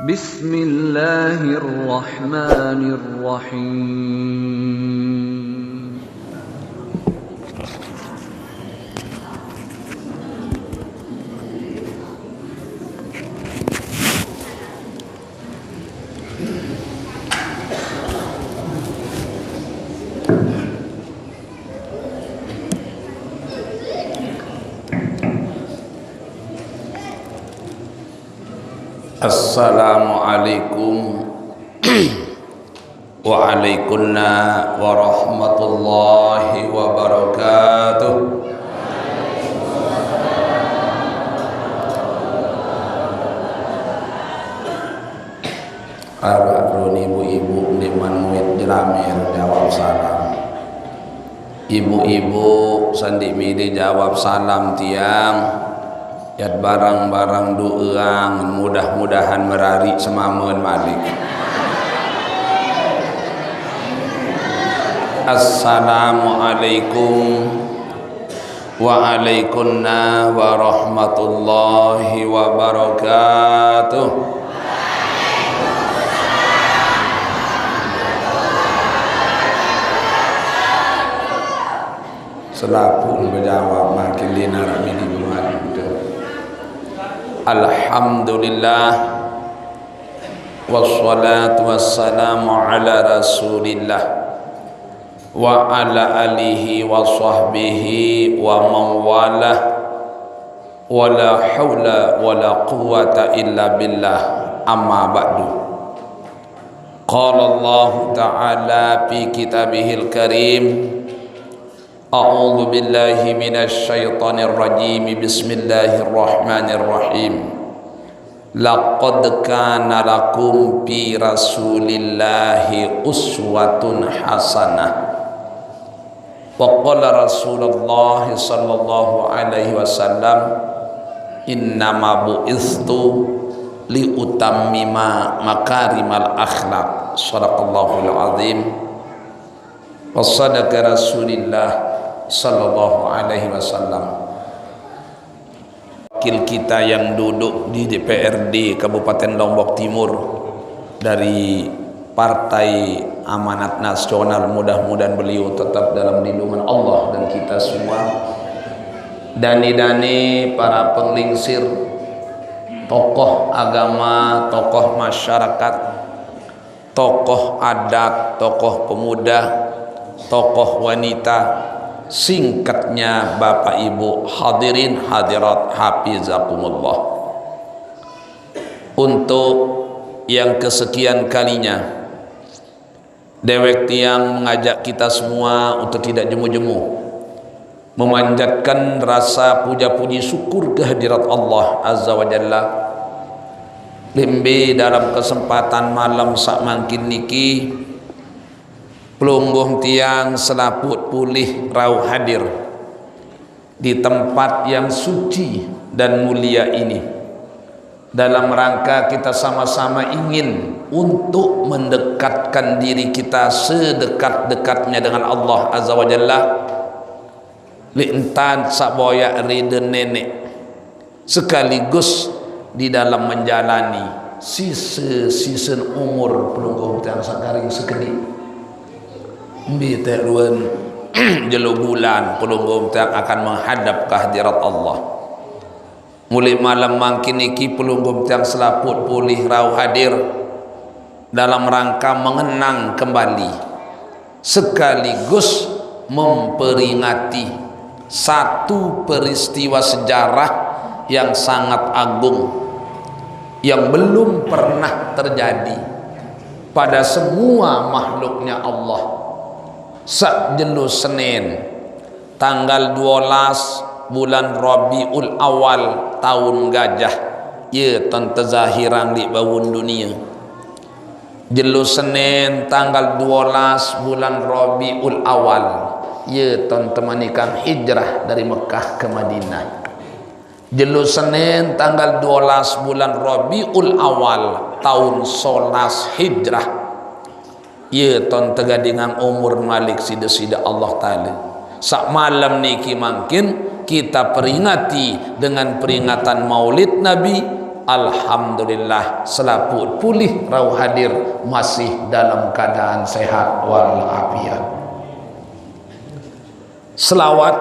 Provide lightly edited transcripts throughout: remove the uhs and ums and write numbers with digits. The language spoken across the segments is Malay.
Bismillahirrahmanirrahim. Assalamualaikum waalaikumsalam warahmatullahi wabarakatuh. Arun ibu-ibu di manuit jelamir jawab salam. Ibu-ibu sandi midi jawab salam tiang. Yat barang-barang dueang mudah-mudahan merari semamun malik. Assalamualaikum waalaikumsalam warahmatullahi wabarakatuh. Selaku menjawab makin dinar mini buat. Alhamdulillah wassalatu wassalamu ala rasulillah wa ala alihi wa sahbihi wa mawalah wa la hawla wa la quwwata illa billah amma ba'du. Qala Allah ta'ala fi kitabihil karim, a'udzu billahi minasy syaithanir rajim. Bismillahirrahmanirrahim. Laqad kana lakum fi rasulillahi uswatun hasanah. Wa qala Rasulullah sallallahu alaihi wasallam, innama bu'istu li utammima makarimal akhlaq. Shadaqallahul azim. Wa sadaqa Rasulillah sallallahu alaihi wasallam. Wakil kita yang duduk di DPRD Kabupaten Lombok Timur dari Partai Amanat Nasional, mudah-mudahan beliau tetap dalam lindungan Allah dan kita semua. Dani-dani para penglingsir, tokoh agama, tokoh masyarakat, tokoh adat, tokoh pemuda, tokoh wanita, singkatnya Bapak Ibu hadirin hadirat hafizakumullah. Untuk yang kesekian kalinya dewek tiang mengajak kita semua untuk tidak jemu-jemu memanjatkan rasa puja-puji syukur kehadirat Allah Azza wa Jalla. Lembe dalam kesempatan malam sak mangkin niki pelungguh tiang selaput pulih rauh hadir di tempat yang suci dan mulia ini dalam rangka kita sama-sama ingin untuk mendekatkan diri kita sedekat-dekatnya dengan Allah Azza wa Jalla. Lintan saboya riden nenek sekaligus di dalam menjalani sisa umur pelungguh tiang sakaring sekedip Mbi terluan jelu bulan pelunggum tak akan menghadap kehadirat Allah. Mulai malam mangkin iki pelunggum tak selaput pulih rauh hadir dalam rangka mengenang kembali sekaligus memperingati satu peristiwa sejarah yang sangat agung yang belum pernah terjadi pada semua makhluknya Allah. Sak jelu Senin tanggal 12 bulan Rabiul Awal tahun gajah ye tante zahiran di bawun dunia. Jelu Senin tanggal 12 bulan Rabiul Awal ye tante manikam hijrah dari Mekah ke Madinah. Jelu Senin tanggal 12 bulan Rabiul Awal tahun 11 hijrah. Ya ton tegadingan umur malik sida-sida Allah Ta'ala. Sak malam niki mungkin kita peringati dengan peringatan maulid Nabi Alhamdulillah selaput pulih rau hadir masih dalam keadaan sehat walafiat. Selawat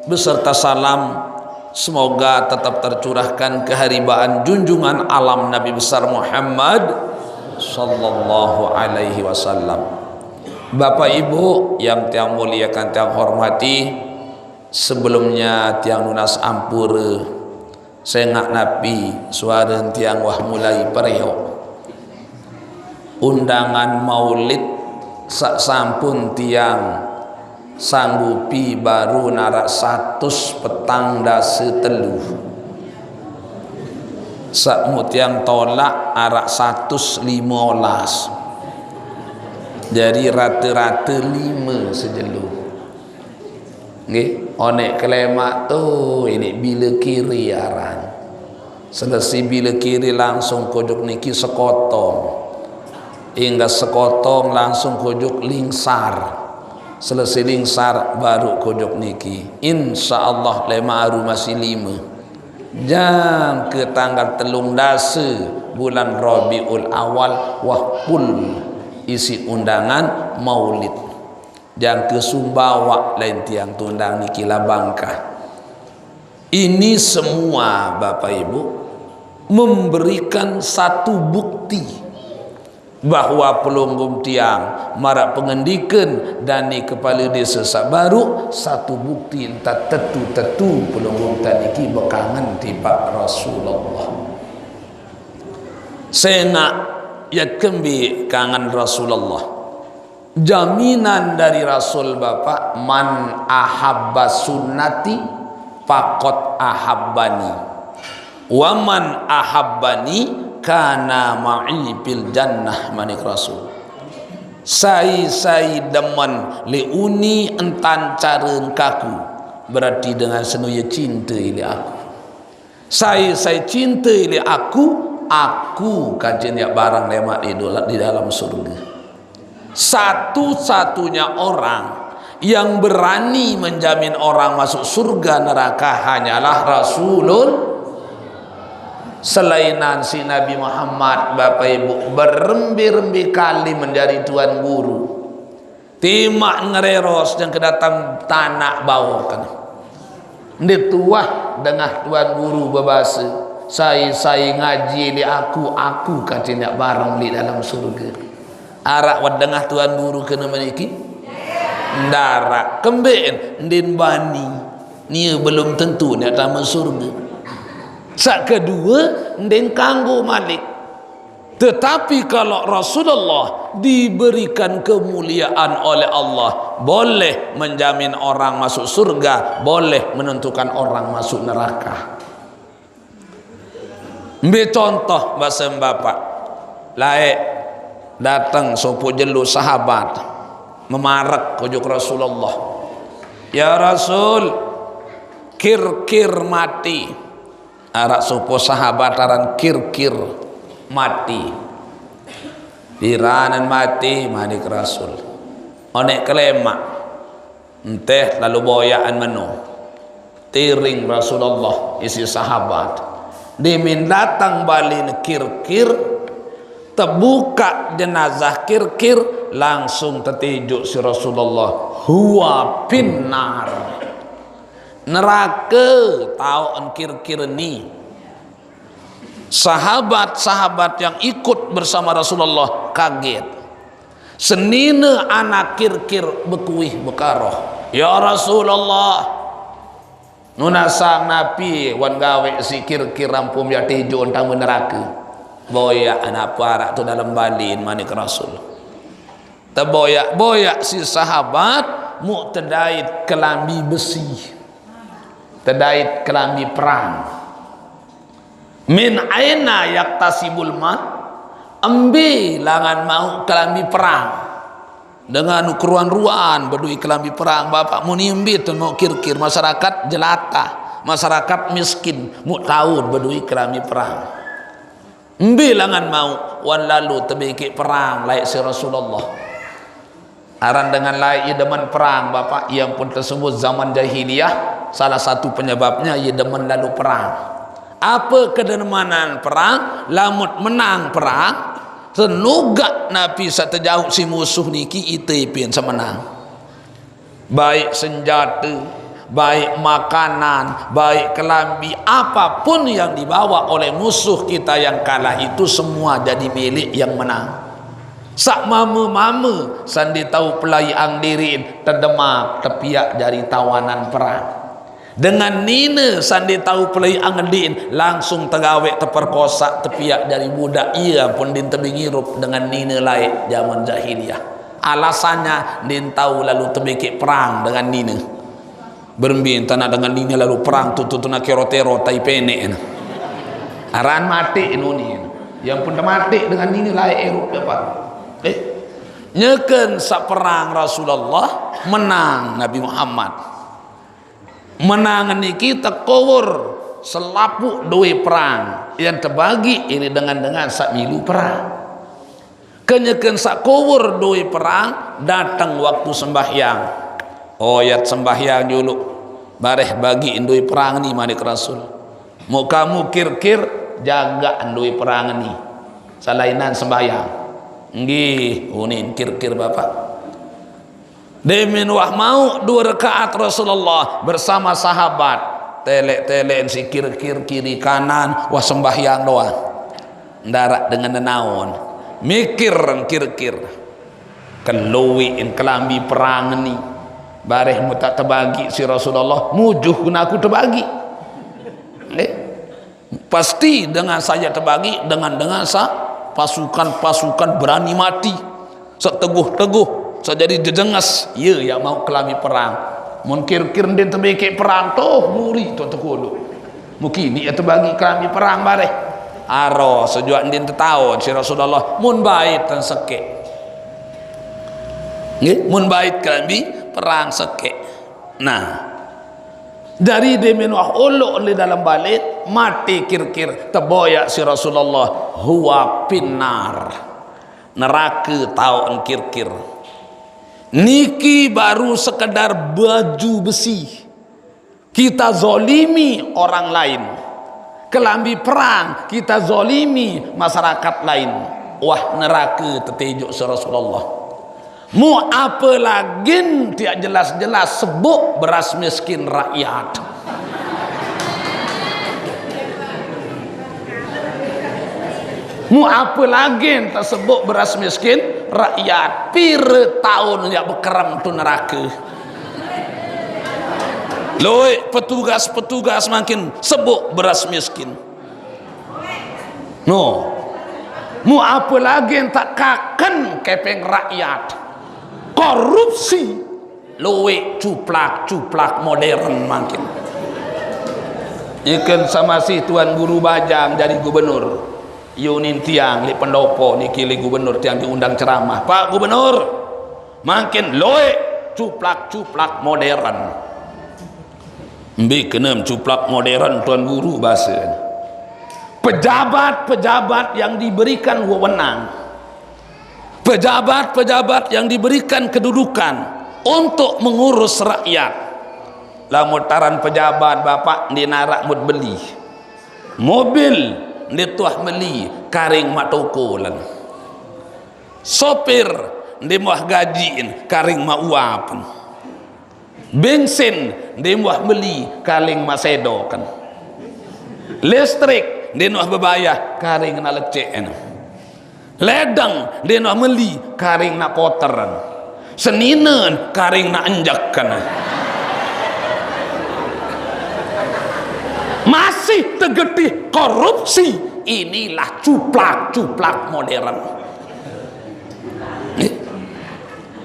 beserta salam semoga tetap tercurahkan keharibaan junjungan alam Nabi besar Muhammad sallallahu alaihi wasallam. Bapak Ibu yang tiang muliakan tiang hormati, sebelumnya tiang lunas ampura sengak napi suara tiang wah mulai periuk undangan maulid sak sampun tiang sanggupi baru narak 100 petang dase telu sak tiang tolak arak 115 jadi rata-rata 5 sejelu. Nggih, onek kelemak tu ini bila kiri aran. Selesai bila kiri langsung kojok niki sekotong. Hingga sekotong langsung kojok lingsar. Selesai lingsar baru kojok niki. Insyaallah lema aru masih 5. Jam ke tanggal 13 bulan Rabiul Awal wahpul isi undangan maulid. Yang ke Sumbawa lain tiang tundang niki Bangka. Ini semua Bapak Ibu memberikan satu bukti bahwa pelunggum tiang marak pengendikan dan ni kepala desa baru satu bukti entah tetu pelunggum niki bekangan tiba Rasulullah. Saya nak ya kembi kangen Rasulullah. Jaminan dari Rasul Bapak, man ahabba sunnati faqad ahabbani wa man ahabbani kana ma'i fil jannah manik Rasul. Sai demen leuni entan caren kaku berarti dengan senuya cinta ile aku. Sai cinta ile aku kajen ya barang lemak di dalam surga. Satu-satunya orang yang berani menjamin orang masuk surga neraka hanyalah Rasulul. Selainan si Nabi Muhammad Bapak Ibu berembi-rembi kali menjadi tuan guru. Timak ngereros dan kedatang tanah bawah kan. Ndi tuah dengah tuan guru berbahasa. Saya ngaji li aku katanya barang di dalam surga. Arak wadengah tuan guru kena meniki ndarak kembeen ndin bani ni belum tentu nak tamat surga. Sak kedua ndin kanggo malik. Tetapi kalau Rasulullah diberikan kemuliaan oleh Allah, boleh menjamin orang masuk surga, boleh menentukan orang masuk neraka. Ambil contoh bahasa Bapak laik datang sopo jelu sahabat memarak kojok Rasulullah, ya Rasul kir mati. Arak sopo sahabat aran kir mati diranan mati manik Rasul onek kelemak enteh lalu boyaan menu tiring Rasulullah isi sahabat dimin datang balik kir terbuka jenazah kir langsung tertijuk si Rasulullah huwa finnar neraka tahu kir ni. Sahabat-sahabat yang ikut bersama Rasulullah kaget. Senina anak kir bekuih bekaroh, ya Rasulullah nunasang napi wan gawe si kir rampum ya tijuk tentang neraka. Boyak anak parak tu dalam balin manik Rasul. Terboyak si sahabat mu terdait kelambi besi, terdait kelambi perang. Min aina yaktasibul ma, ambil langan mau kelambi perang dengan keruan-ruan berdui kelambi perang. Bapak mu nimbit mau kir masyarakat jelata, masyarakat miskin mu tahu berdui kelambi perang. Bilangan mau wan lalu tebiki perang layak si Rasulullah. Aran dengan layak ia demen perang Bapak yang pun tersebut zaman jahiliyah. Salah satu penyebabnya ia demen lalu perang. Apa kedenamanan perang? Lamut menang perang, senugak Nabi satejauh si musuh niki itu pun semenang. Baik senjata, baik makanan, baik kelambi, apapun yang dibawa oleh musuh kita yang kalah itu semua jadi milik yang menang. Sak mama-mama sandi tahu pelai ang dirin terdemak tepiak dari tawanan perang. Dengan nina sandi tahu pelai ang din langsung tegawek terperkosa tepiak dari budak. Ia pun din tebing hirup dengan nina lain zaman jahiliyah. Alasannya din tahu lalu tebikik perang dengan nina. Berembin tanah dengan nina lalu perang tutu nak kerotero tai penek. Aran mati nuni. Yang pun mati dengan nina lain hirup dapat. Nyeken sak perang Rasulullah menang Nabi Muhammad. Menang niki tekowur selapuk dua perang yang terbagi ini dengan sak milu perang. Kenyeken sak kowur dua perang datang waktu sembahyang. Oyat sembahyang dulu bareh bagi indui perang ni manik Rasul. Mau kamu kir-kir jaga indui perang ni. Salainan sembahyang. Nggih, unin kir-kir bapak. Demin wah mau 2 rakaat Rasulullah bersama sahabat. Telek-telek si kir-kir kiri kanan wah sembahyang doang. Ndarak dengan nenaon. Mikir kir-kir. Keluwiin kelambi perang ni. Bareh mu tak terbagi si Rasulullah, mujuh guna aku terbagi. Pasti dengan saya terbagi dengan pasukan-pasukan berani mati seteguh-teguh sejadi jejengas ya yang mau kelami perang mungkir-kir dia terbikik perang toh muri toh tekudu mungkin dia terbagi kelami perang bareh aro sejuak dia tertahu si Rasulullah mun bait dan sekek mun bait kelami perang sekek. Nah dari demenuah uluk di dalam balik mati kir-kir terboyak si Rasulullah huwa pinnar neraka tahu kir-kir niki baru sekedar baju besi kita zolimi orang lain kelambi perang kita zolimi masyarakat lain wah neraka tertejuk si Rasulullah. Mu apa lagi tidak jelas-jelas sebut beras miskin rakyat. Mu apa lagi tersebut beras miskin rakyat. Pira tahun yang berkeram tu neraka. Loi petugas-petugas makin sebut beras miskin. No. Mu apa lagi tak kaken kepeng rakyat. Korupsi luwe cuplak modern makin ikan sama si Tuan Guru Bajang jadi gubernur yunin tiang li pendopo niki li gubernur tiang diundang ceramah Pak Gubernur makin luwe cuplak modern mbi kenem cuplak modern Tuan Guru bahasa pejabat-pejabat yang diberikan wewenang pejabat-pejabat yang diberikan kedudukan untuk mengurus rakyat lamutaran pejabat bapak di narak mud beli mobil di tuah beli karing mak toko lan sopir di muah gajiin karing mak uap bensin di muah beli karing mak sedokan listrik di muah bebayah karing na lecek ledang dia nak meli karing nak kotoran seninen karing nak enjakkan masih tergetih korupsi inilah cuplak modern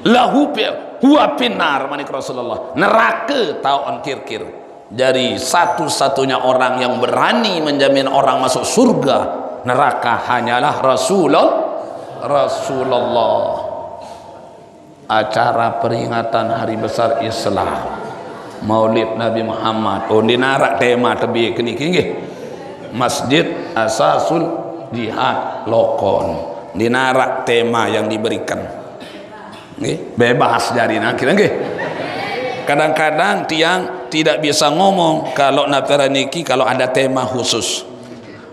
lahu huwa pinar manik Rasulullah neraka tahu kir-kir dari satu-satunya orang yang berani menjamin orang masuk surga neraka hanyalah Rasulullah. Acara peringatan hari besar Islam Maulid Nabi Muhammad di narak tema tebi kini Masjid Asasul Jihad Lokon di narak tema yang diberikan bebas dari nakir kadang-kadang tiang tidak bisa ngomong kalau napera niki kalau ada tema khusus.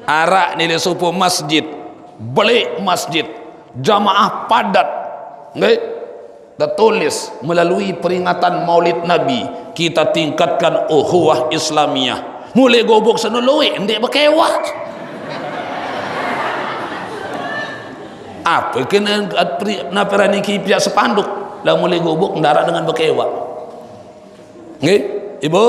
Arak nilai supu masjid, balik masjid, jamaah padat, nggak? Tertulis melalui peringatan Maulid Nabi kita tingkatkan ukhuwah Islamiyah. Mulai gobok senului, ndek berkewak. Apa kena napera niki pihak sepanduk lah mulai gobok ndarak dengan berkewak. Nggih, Ibu?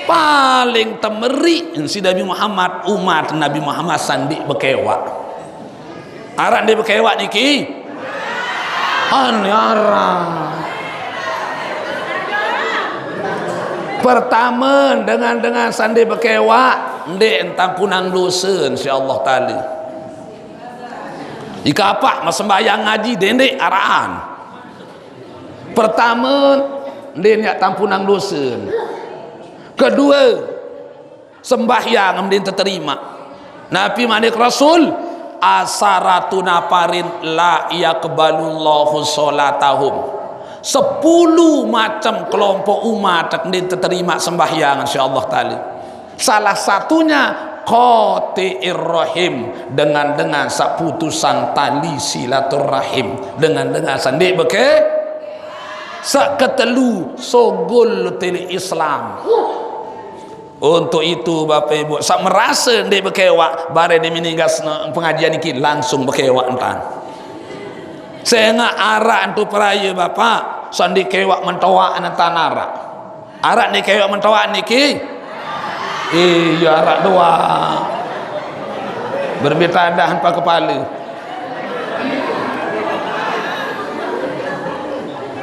Paling temeri si Nabi Muhammad, umat Nabi Muhammad sandi berkewak. Arak dia berkewak niki. Arah. Pertama dengan sandi berkewak, ndek entang punang dosa insyaallah taala. Jika apa mas sembahyang ngaji dendek arahan. Pertama ndek nyak tampunang dosa. Kedua sembahyang ndek terterima. Nabi manik Rasul asaratuna parin la yaqbalullahu sholatahum. 10 macam kelompok umat yang terima sembahyang insyaallah taala. Salah satunya qati'ir rahim, dengan seputusan tali silaturahim, dengan sandik beke saketelu sogol tili Islam. Untuk itu Bapak Ibu sak merasa ndek berkewak bare di minigas pengajian iki langsung berkewak entan. Saya ngak arak antu peraya Bapak sandi kewak mentawak entan arak. Arak ni kewak mentawak niki. Iya arak dua. Berbitadah hampa kepala.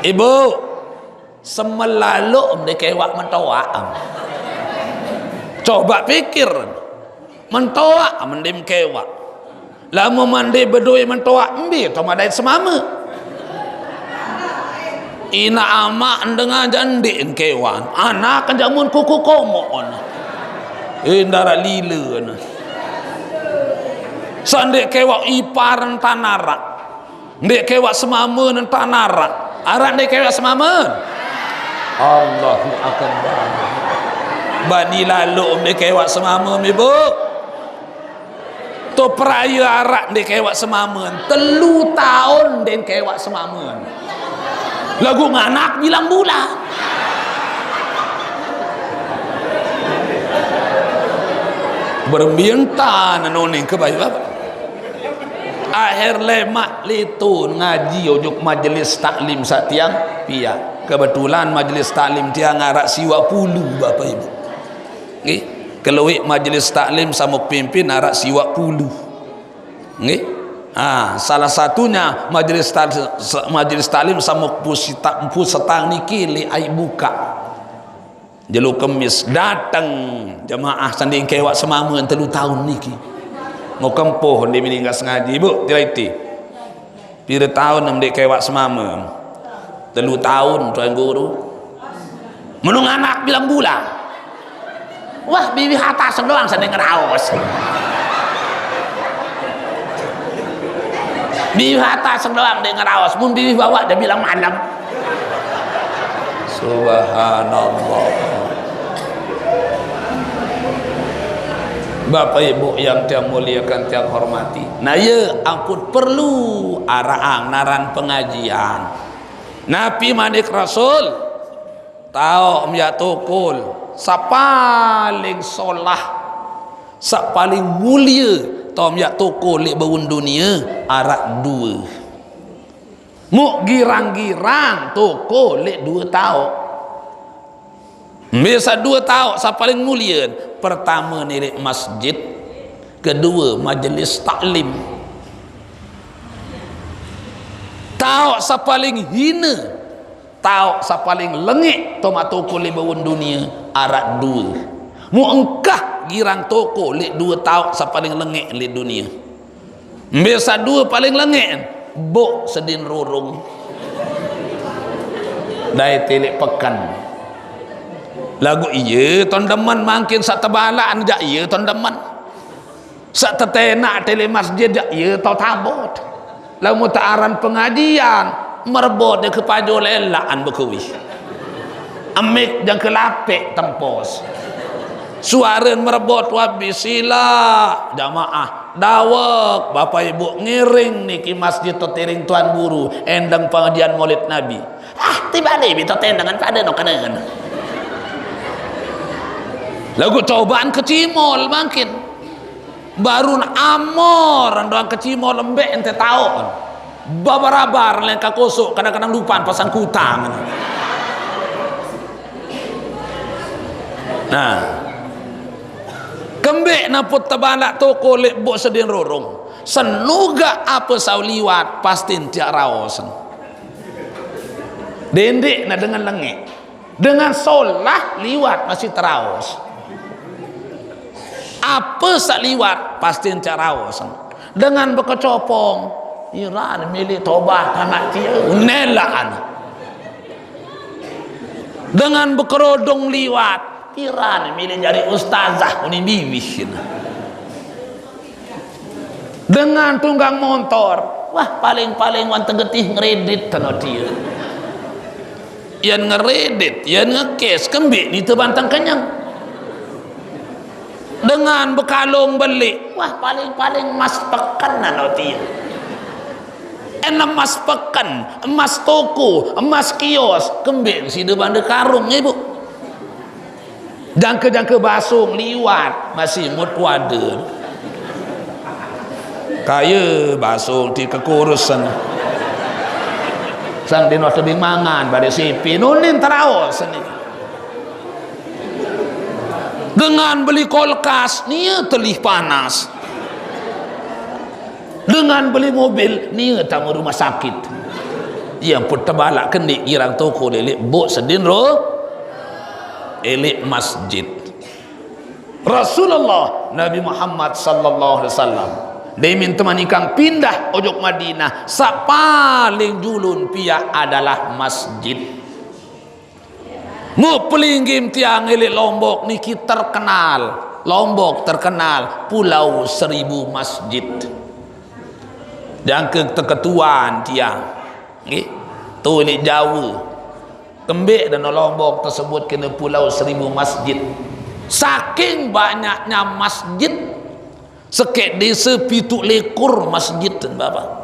Ibu semelaluk ndek kewak mentawak. Coba pikir mentoak mendim kewak lama mandi berdua mentoak embi atau madai semama ina amak dengan jandiin kewan anak jamun kuku komon indara lila sandek kewak iparan tanara ndek kewak semama dan tanara arak ndek kewak semama Allahu akbar. Bani lalu dia kewak semama Ibu. Tu peraya arak dia kewak semama 3 tahun dia kewak semama. Lagu nganak bilang bulan. Bermintan anoning ke bayu apa? Akhir lemak litun ngaji ujuk majelis taklim satiang pia. Kebetulan majelis taklim tiang arak siwa pulu Bapak Ibu. Nggih, keluik majelis taklim sama pimpin arak siwak puluh. Nggih. Salah satunya majelis taklim sama pu setang niki li ai buka. Jelu kemis datang jemaah sanding kewak semama 3 tahun niki. Mau kempoh ndi meninggas ngaji Bu, tiraiti. Pira tahun ndek kewak semama. 3 tahun tuan guru. Menung anak bilang bulan. Wah, bibi atas doang sedang ngeraos. Bibi atas doang dia ngeraos. Mun bibi bawa dia bilang malam. Subhanallah. Bapak Ibu yang tiang muliakan tiang hormati. Nah ya ampun perlu araang naran pengajian. Nabi manik Rasul tahu ya tukul. Sapaling solah sapaling mulia tom yak toko lek baun dunia arak 2 muk girang-girang toko lek 2 tahun biasa 2 tahun sapaling mulia pertama ni lek masjid, kedua majelis taklim. Tahu sapaling hina tahu sapaling lengit toma toko le bawon dunia arak 2 mu engkah girang toko le 2 tahu sapaling lengit le dunia biasa 2 paling lengit bok sedin rurung dai telek pekan lagu iya tondeman makin sak tebalaan jak iya tondeman sak tetenak tele masjid jak iya tau tabot lamu taaran pengajian merbot dia kepada lelaan berkuih amik jang kelapek tempos suara merebut wabi sila jamaah dawek bapak ibu ngiring niki masjid totiring tuan guru endang pengajian maulid nabi tiba nih bito tendangan pada no kanan lagu cobaan kecimol makin baru amor doang kecimol lembek ente tahu babarabar lengkak kosok kadang-kadang lupaan pasang kutang nah kembek naput tabalak toko lek bok sedin rorong senuga apa sau liwat pasti tiak raos dendek na dengan lengek dengan solah liwat masih teraos apa sak liwat pasti tiak raos dengan bekecopong iran milik tobat anak dia unelaan dengan bekerodong liwat Iran milih jadi ustazah unin bibis dengan tunggang motor wah paling-paling wan tegetih ngeredit tanah dia yang ngeredit yang ngekes kembik ni terbantang kenyang dengan bekalung beli wah paling-paling emas pekan tanah dia emas pekan emas toko emas kios kembik si depan de karung ibu jangka-jangka basung liwat masih mut wader kaya basung di kekurusan sang dino tebing mangan pada sipi nunin terawas dengan beli kulkas nia telih panas dengan beli mobil nia tamu rumah sakit yang pun terbalak kendik irang toko lelik bok sedin elik masjid Rasulullah Nabi Muhammad sallallahu alaihi wasallam dia minta manikang pindah ojok Madinah sak paling julun pia adalah masjid mu pelinggim tiang elik Lombok niki terkenal Lombok terkenal pulau 1000 masjid jangka terketuan tiang tu elik Jawa kembik dan Lombok tersebut kena pulau 1000 masjid saking banyaknya masjid sekek desa pitu lekur masjid dan bapak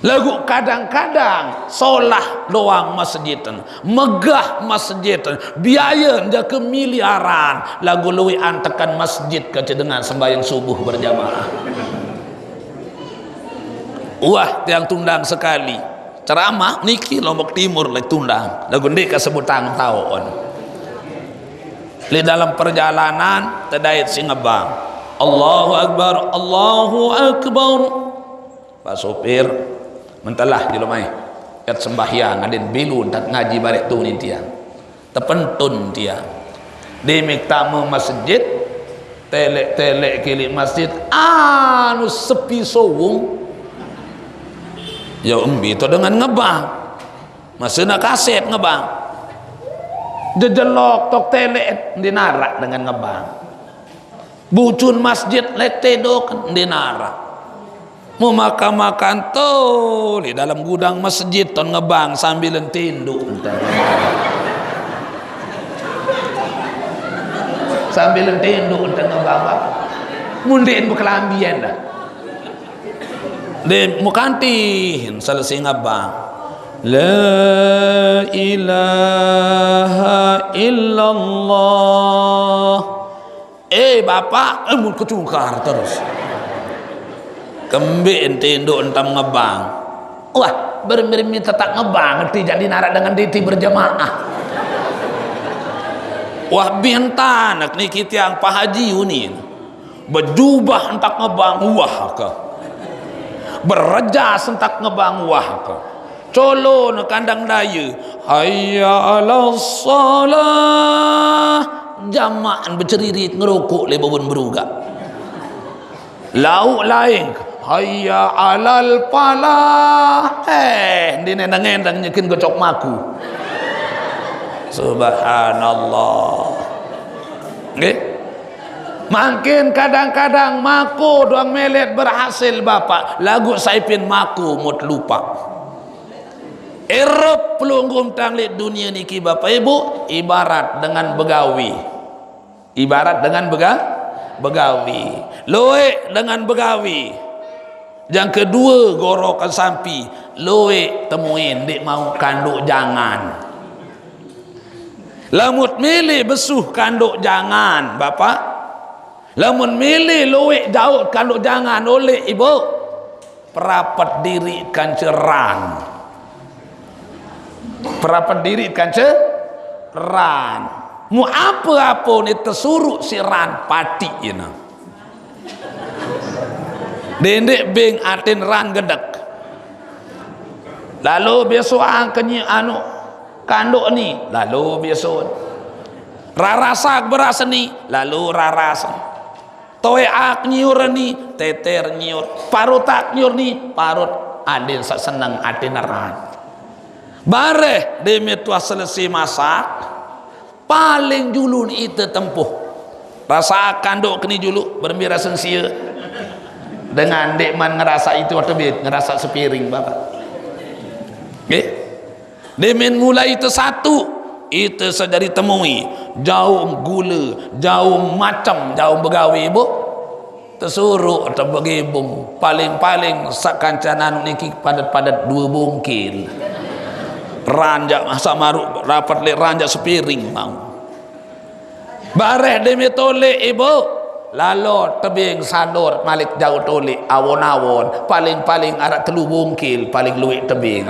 lagu kadang-kadang solah doang masjid megah masjid biaya jaga miliaran lagu luwi antekan masjid kerja dengan sembahyang subuh berjamaah wah tiang tundang sekali ceramah niki Lombok Timur lek tundang lagu ndik kasebutang taon li dalam perjalanan tedait singebang Allahu Akbar Pak sopir mentelah di lumai kat sembahyang adin bilun tak ngaji balik tu ni tiang tepentun tiang di miktamu masjid telek kili masjid anu sepi sowung ya umbi itu dengan ngebang masih nak kaset ngebang jejelok tok telek dinarak dengan ngebang bucun masjid letedok dinarak mau makan tuh di dalam gudang masjid ton ngebang sambil tinduk sambil tinduk ngebang mundiin bekelambian dah de mukantin selesai ngabang la ilaha illallah bapak mun kecungkar terus kembik ente induk entam ngebang wah bermir-mir tetap ngebang ngerti jadi narak dengan diti berjamaah wah bintan nak niki tiang Pak Haji unin berjubah entak ngebang wah ke bereja sentak ngebang wah ke colo na kandang daya hayya ala salah jamaan berceririt ngerokok le babon beruga lauk lain hayya alal palah di nendang-nendang nyekin gocok maku subhanallah nggih makin kadang-kadang maku doang melet berhasil bapak lagu saipin maku mut lupa Erop pelunggum tanglit dunia niki Bapak Ibu ibarat dengan begawi. Ibarat dengan begawi. Loe dengan begawi. Yang kedua gorokan sampi. Loe temuin dek mau kanduk jangan. Lamut milih besuh kanduk jangan Bapak. Lamun milih loe jauh kanduk jangan oleh ibu. Perapat diri kanceran. Perapat diri kanceran. Mu apa-apa ni tersuruh si ran pati ina. Dendek beng atin ran gedek. Lalu besok angkenyi anu kanduk ni, lalu besok rarasak beras ni, lalu rarasan. Toeak nyiur ni, teter nyiur, parutak nyiur ni, parut adin sak seneng atin ran. Bareh demi tua selesai masak, paling julun itu tempuh. Rasa kanduk kini julu bermira sensia. Dengan dek man ngerasa itu atau ngerasa sepiring Bapak. Demen mulai itu satu itu saja ditemui jauh gula jauh macam jauh begawi ibu tersuruh atau begebung paling-paling sakancanan niki padat-padat 2 bungkil ranjak masa maru rapat le ranjak sepiring mau bareh demi tole ibu lalu tebing sador malik jauh tole awon-awon paling-paling arak 3 bungkil paling luik tebing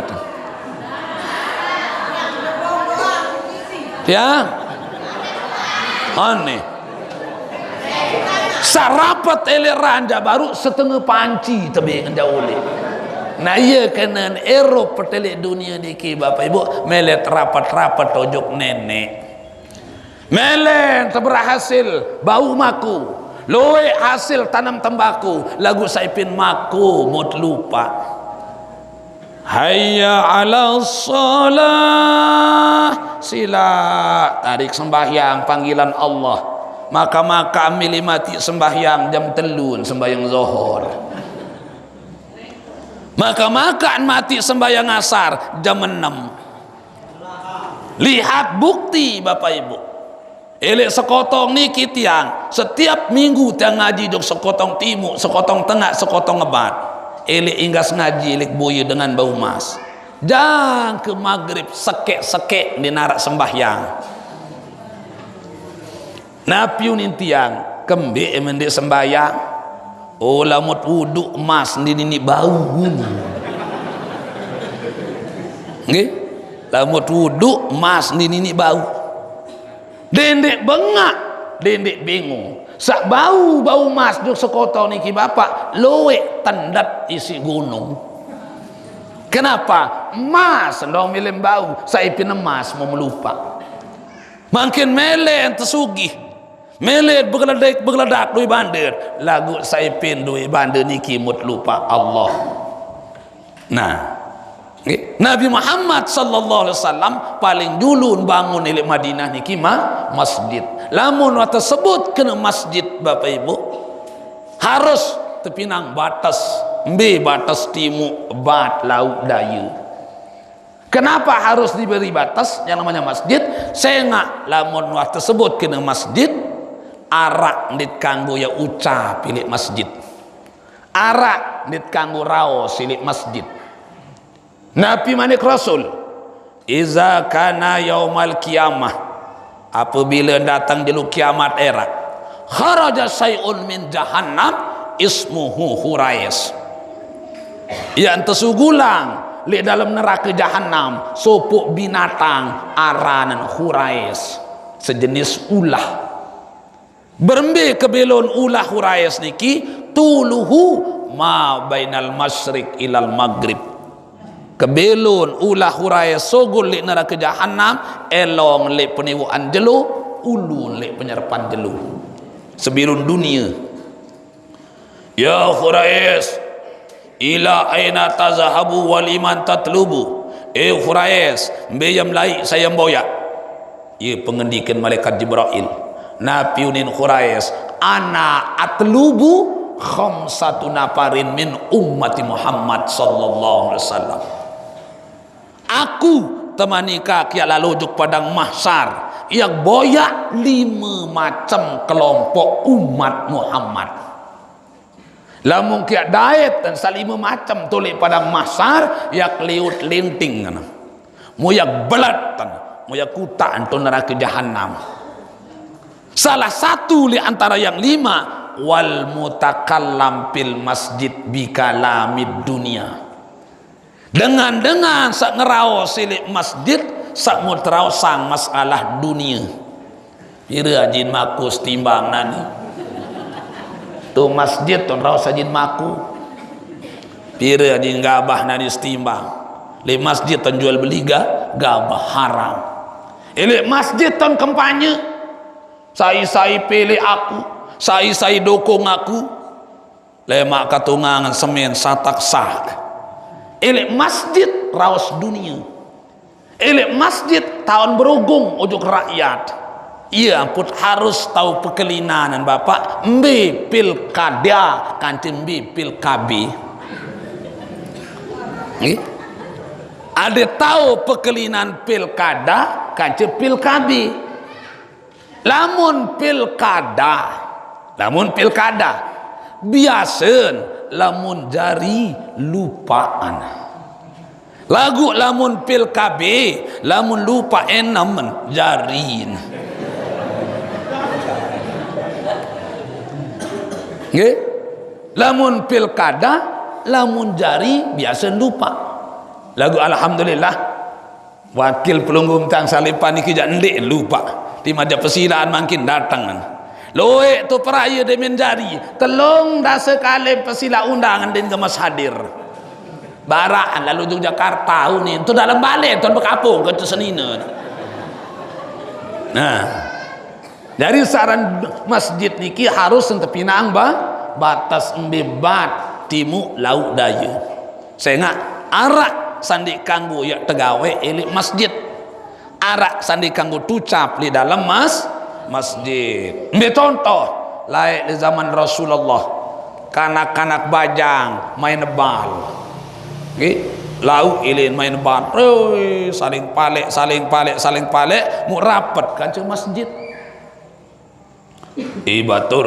ya aneh sarapat ele ranja baru setengah panci tebing jauh le nah iya kena ero petelik dunia diki Bapak Ibu melet rapat-rapat tojok nenek melet berhasil bau maku loe hasil tanam tembaku lagu saipin maku mut lupa hayya ala shalah sila tarik sembahyang panggilan Allah maka ambil mati sembahyang jam 3 sembahyang zuhur maka mati sembahyang asar jam 6 lihat bukti Bapak Ibu elek sekotong niki tiang setiap minggu tiang ngaji dok sekotong timur sekotong tengah sekotong ngebat elek inggas ngaji elek boye dengan bau mas jangan ke maghrib sekek-sekek di narak sembahyang napiunin tiang kembe emende sembahyang oh lamut wuduk emas ini bau nggih lamut wuduk emas ini bau dendek bengak dendek bingung sak bau mas duk sekotong niki Bapak loe tendat isi gunung kenapa emas ndong milim bau saipin emas mau melupa makin mele ente sugih mele begeledak dui bandir lagu saipin dui bandir niki mut lupa Allah nah Nabi Muhammad sallallahu alaihi wasallam paling dulu bangun di Madinah niki masjid. Lamun wa tersebut kena masjid Bapak Ibu harus tepinang batas batas timu bat laut daya. Kenapa harus diberi batas yang namanya masjid? Sehingga lamun wa tersebut kena masjid arak dit kanggo ya ucap pilih masjid. Arak dit kanggo raos pilih masjid. Nabi manik Rasul iza kana yaumal kiamah apabila datang jelu kiamat era kharaja sayun min jahannam ismuhu Hurais yang tersugulang li dalam neraka jahannam sopuk binatang aranan Hurais sejenis ulah berembe kebelon ulah Hurais niki tuluhu ma bainal masyriq ilal maghrib kebelun ulah hurai sogul li neraka jahannam elong li peniwaan jelu ulun li penyerpan jelu sebelum dunia ya Hurais ila aina tazahabu waliman tatlubu Hurais mbeyam lai saya boya ia pengendikan malaikat Jibril napiunin Hurais ana atlubu khamsatu nafarin min ummati Muhammad sallallahu alaihi wasallam Aku temani kaki lalu juk padang mahsyar yang boyak 5 macam kelompok umat Muhammad. Lamun kia daet dan 5 macam tulik padang mahsyar yak liut linting kana. Moyak belat tan, moyak kuta antu neraka jahanam. Salah satu di antara yang 5, wal mutakallam fil masjid bi kalamid dunia. Dengan sak ngerao silik masjid sak mutrao sang masalah dunia. Pira jin maku timbang nani. Tu masjid tu rao sajin maku. Pira jin gabah nani timbang. Le masjid tu jual beli gabah haram. Ele masjid tu kampanye. Saya pilih aku, saya dukung aku. Lemak katungangan semen satak sak. Elek masjid raos dunia. Elek masjid tahun berugung ujuk rakyat. Ia pun harus tahu pekelinan bapak. Mbe pilkada kanti mbe pilkabi. Ada tahu pekelinan pilkada kanti pilkabi. Lamun pilkada biasen lamun jari lupaan. Lagu lamun pilkabe lamun lupa enam jarin. Nggih? Lamun pilkada lamun jari biasa lupa. Lagu alhamdulillah wakil pelunggum tang salipan iki jak ndik lupa. Di maja persilaan makin datang. Loe tu peraya demen jari telung dah sekali pesila undangan dan kemas hadir baraan lalu di Jakarta ni tu dalam balik tuan berkapung ke tu senina. Nah dari saran masjid niki harus untuk pinang batas embebat timu laut daya. Saya ingat arak sandi kanggo ya tegawe elik masjid, arak sandi kanggo tucap di dalam masjid. Ambil contoh lain di zaman Rasulullah, kanak-kanak bajang main bal, lau ilin main bal, saling palek mu rapat kanca masjid. Batur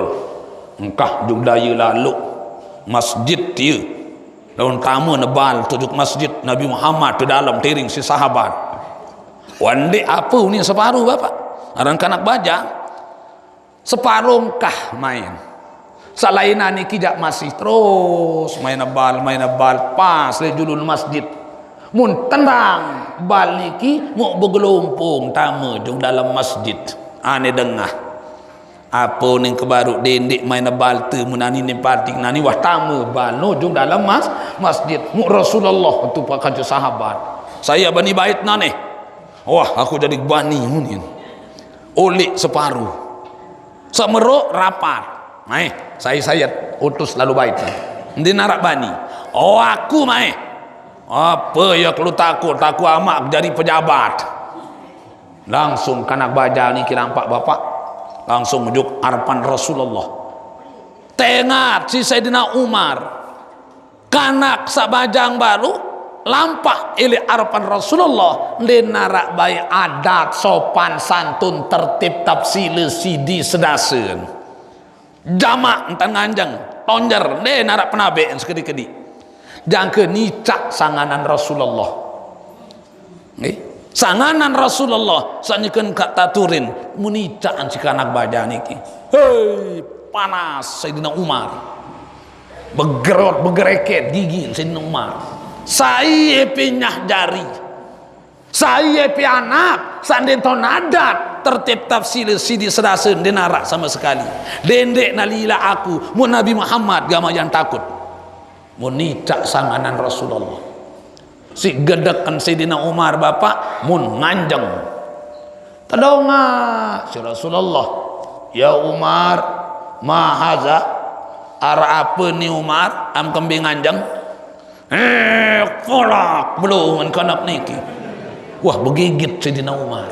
engkah jug daya lalu masjid dia lawan tamu nebal tujuk masjid Nabi Muhammad di dalam tiring si sahabat. Wandi apa ni separuh bapak aran kanak baja separuh kah main salainan ni kijak masih terus main bal pas le julul masjid mun tenang bal niki mau bergelompong tamu jung dalam masjid ane dengah apa ni kebaru dendik main bal tu munani ni pating nani wah tamu bal no jung dalam masjid mu Rasulullah tu pakai sahabat saya bani bait nane wah aku jadi bani munin olik separuh semeruk rapat saya utus lalu baik ndi narak bani aku apa ya kalau takut amak jadi pejabat langsung kanak baja ni kira nampak bapak langsung menuju harapan Rasulullah tengah si Sayyidina Umar kanak sabajang baru lampak ili harapan Rasulullah lenarak baik adat sopan santun tertib tafsili sidi sedasen jamak entan nganjang tonjer de narak penabe sekedi-kedi jangke nicak sanganan Rasulullah sanganan Rasulullah sanyikan kata turin municaan si kanak baja niki hei panas Sayyidina Umar begereket gigi Sayyidina Umar saya pinyah jari saya pi anak sandenton adat tertib tafsir sidi sedasen denarak sama sekali dendek nalila aku mun Nabi Muhammad gama yang takut mun nicak sanganan Rasulullah si gedekan Sayyidina Umar bapak mun nganjeng tadonga si Rasulullah ya Umar mahaza ara apa ni Umar am kembing nganjeng polak belum kanak niki wah begigit Sayyidina Umar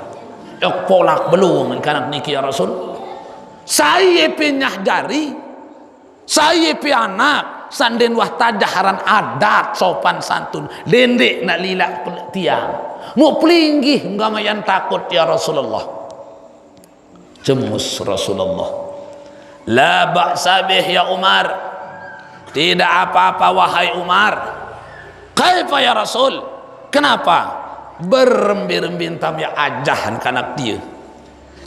polak belum kanak niki ya Rasul saya pinyah jari saya pi anak sanden wah tajaharan adat sopan santun dendek nak lilak tiang mau pelinggih enggak mayan takut ya Rasulullah. Cemus Rasulullah, la ba'sa bih ya Umar, tidak apa-apa wahai Umar. Kaifa ya Rasul, kenapa? Berembi-rembi tam ya ajahan kanak dia,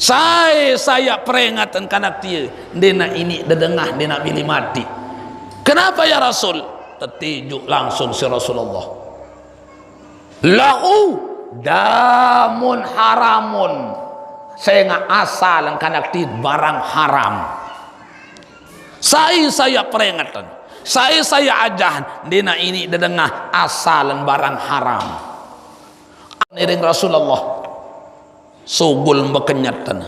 saya peringatan kanak dia dena ini dedengah dena pilih mati. Kenapa ya Rasul? Tertijuk langsung si Rasulullah, lahu damun haramun, saya nggak asal kanak dia barang haram. Saya peringatan, saya ajahan dena ini dedengah asalan barang haram. Niring Rasulullah sugul bekenyatan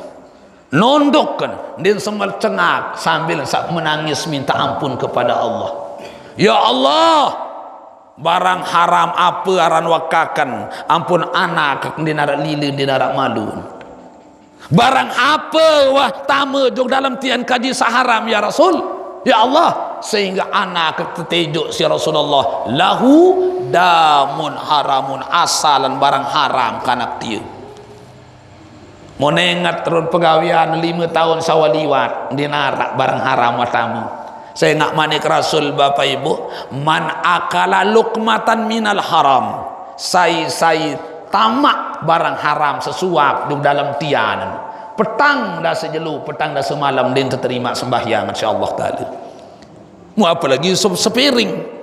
nondokkan din sembal cengak sambil menangis minta ampun kepada Allah. Ya Allah, barang haram apa aran wakakan ampun anak dinarak lili dinarak malu. Barang apa wah tama jog dalam tian kaji saharam ya Rasul. Ya Allah, sehingga anak ketejuk si Rasulullah, lahu damun haramun, asalan barang haram kanak dia. Mau nengat terus pegawian 5 tahun sawaliwat dinarak barang haram watamu. Saya nak manik Rasul Bapak Ibu, man akala lukmatan minal haram, saya tamak barang haram sesuap di dalam tianan. Petang dah sejelu, petang dah semalam dia terima sembahyang insyaallah taala. Mu apa lagi sepiring.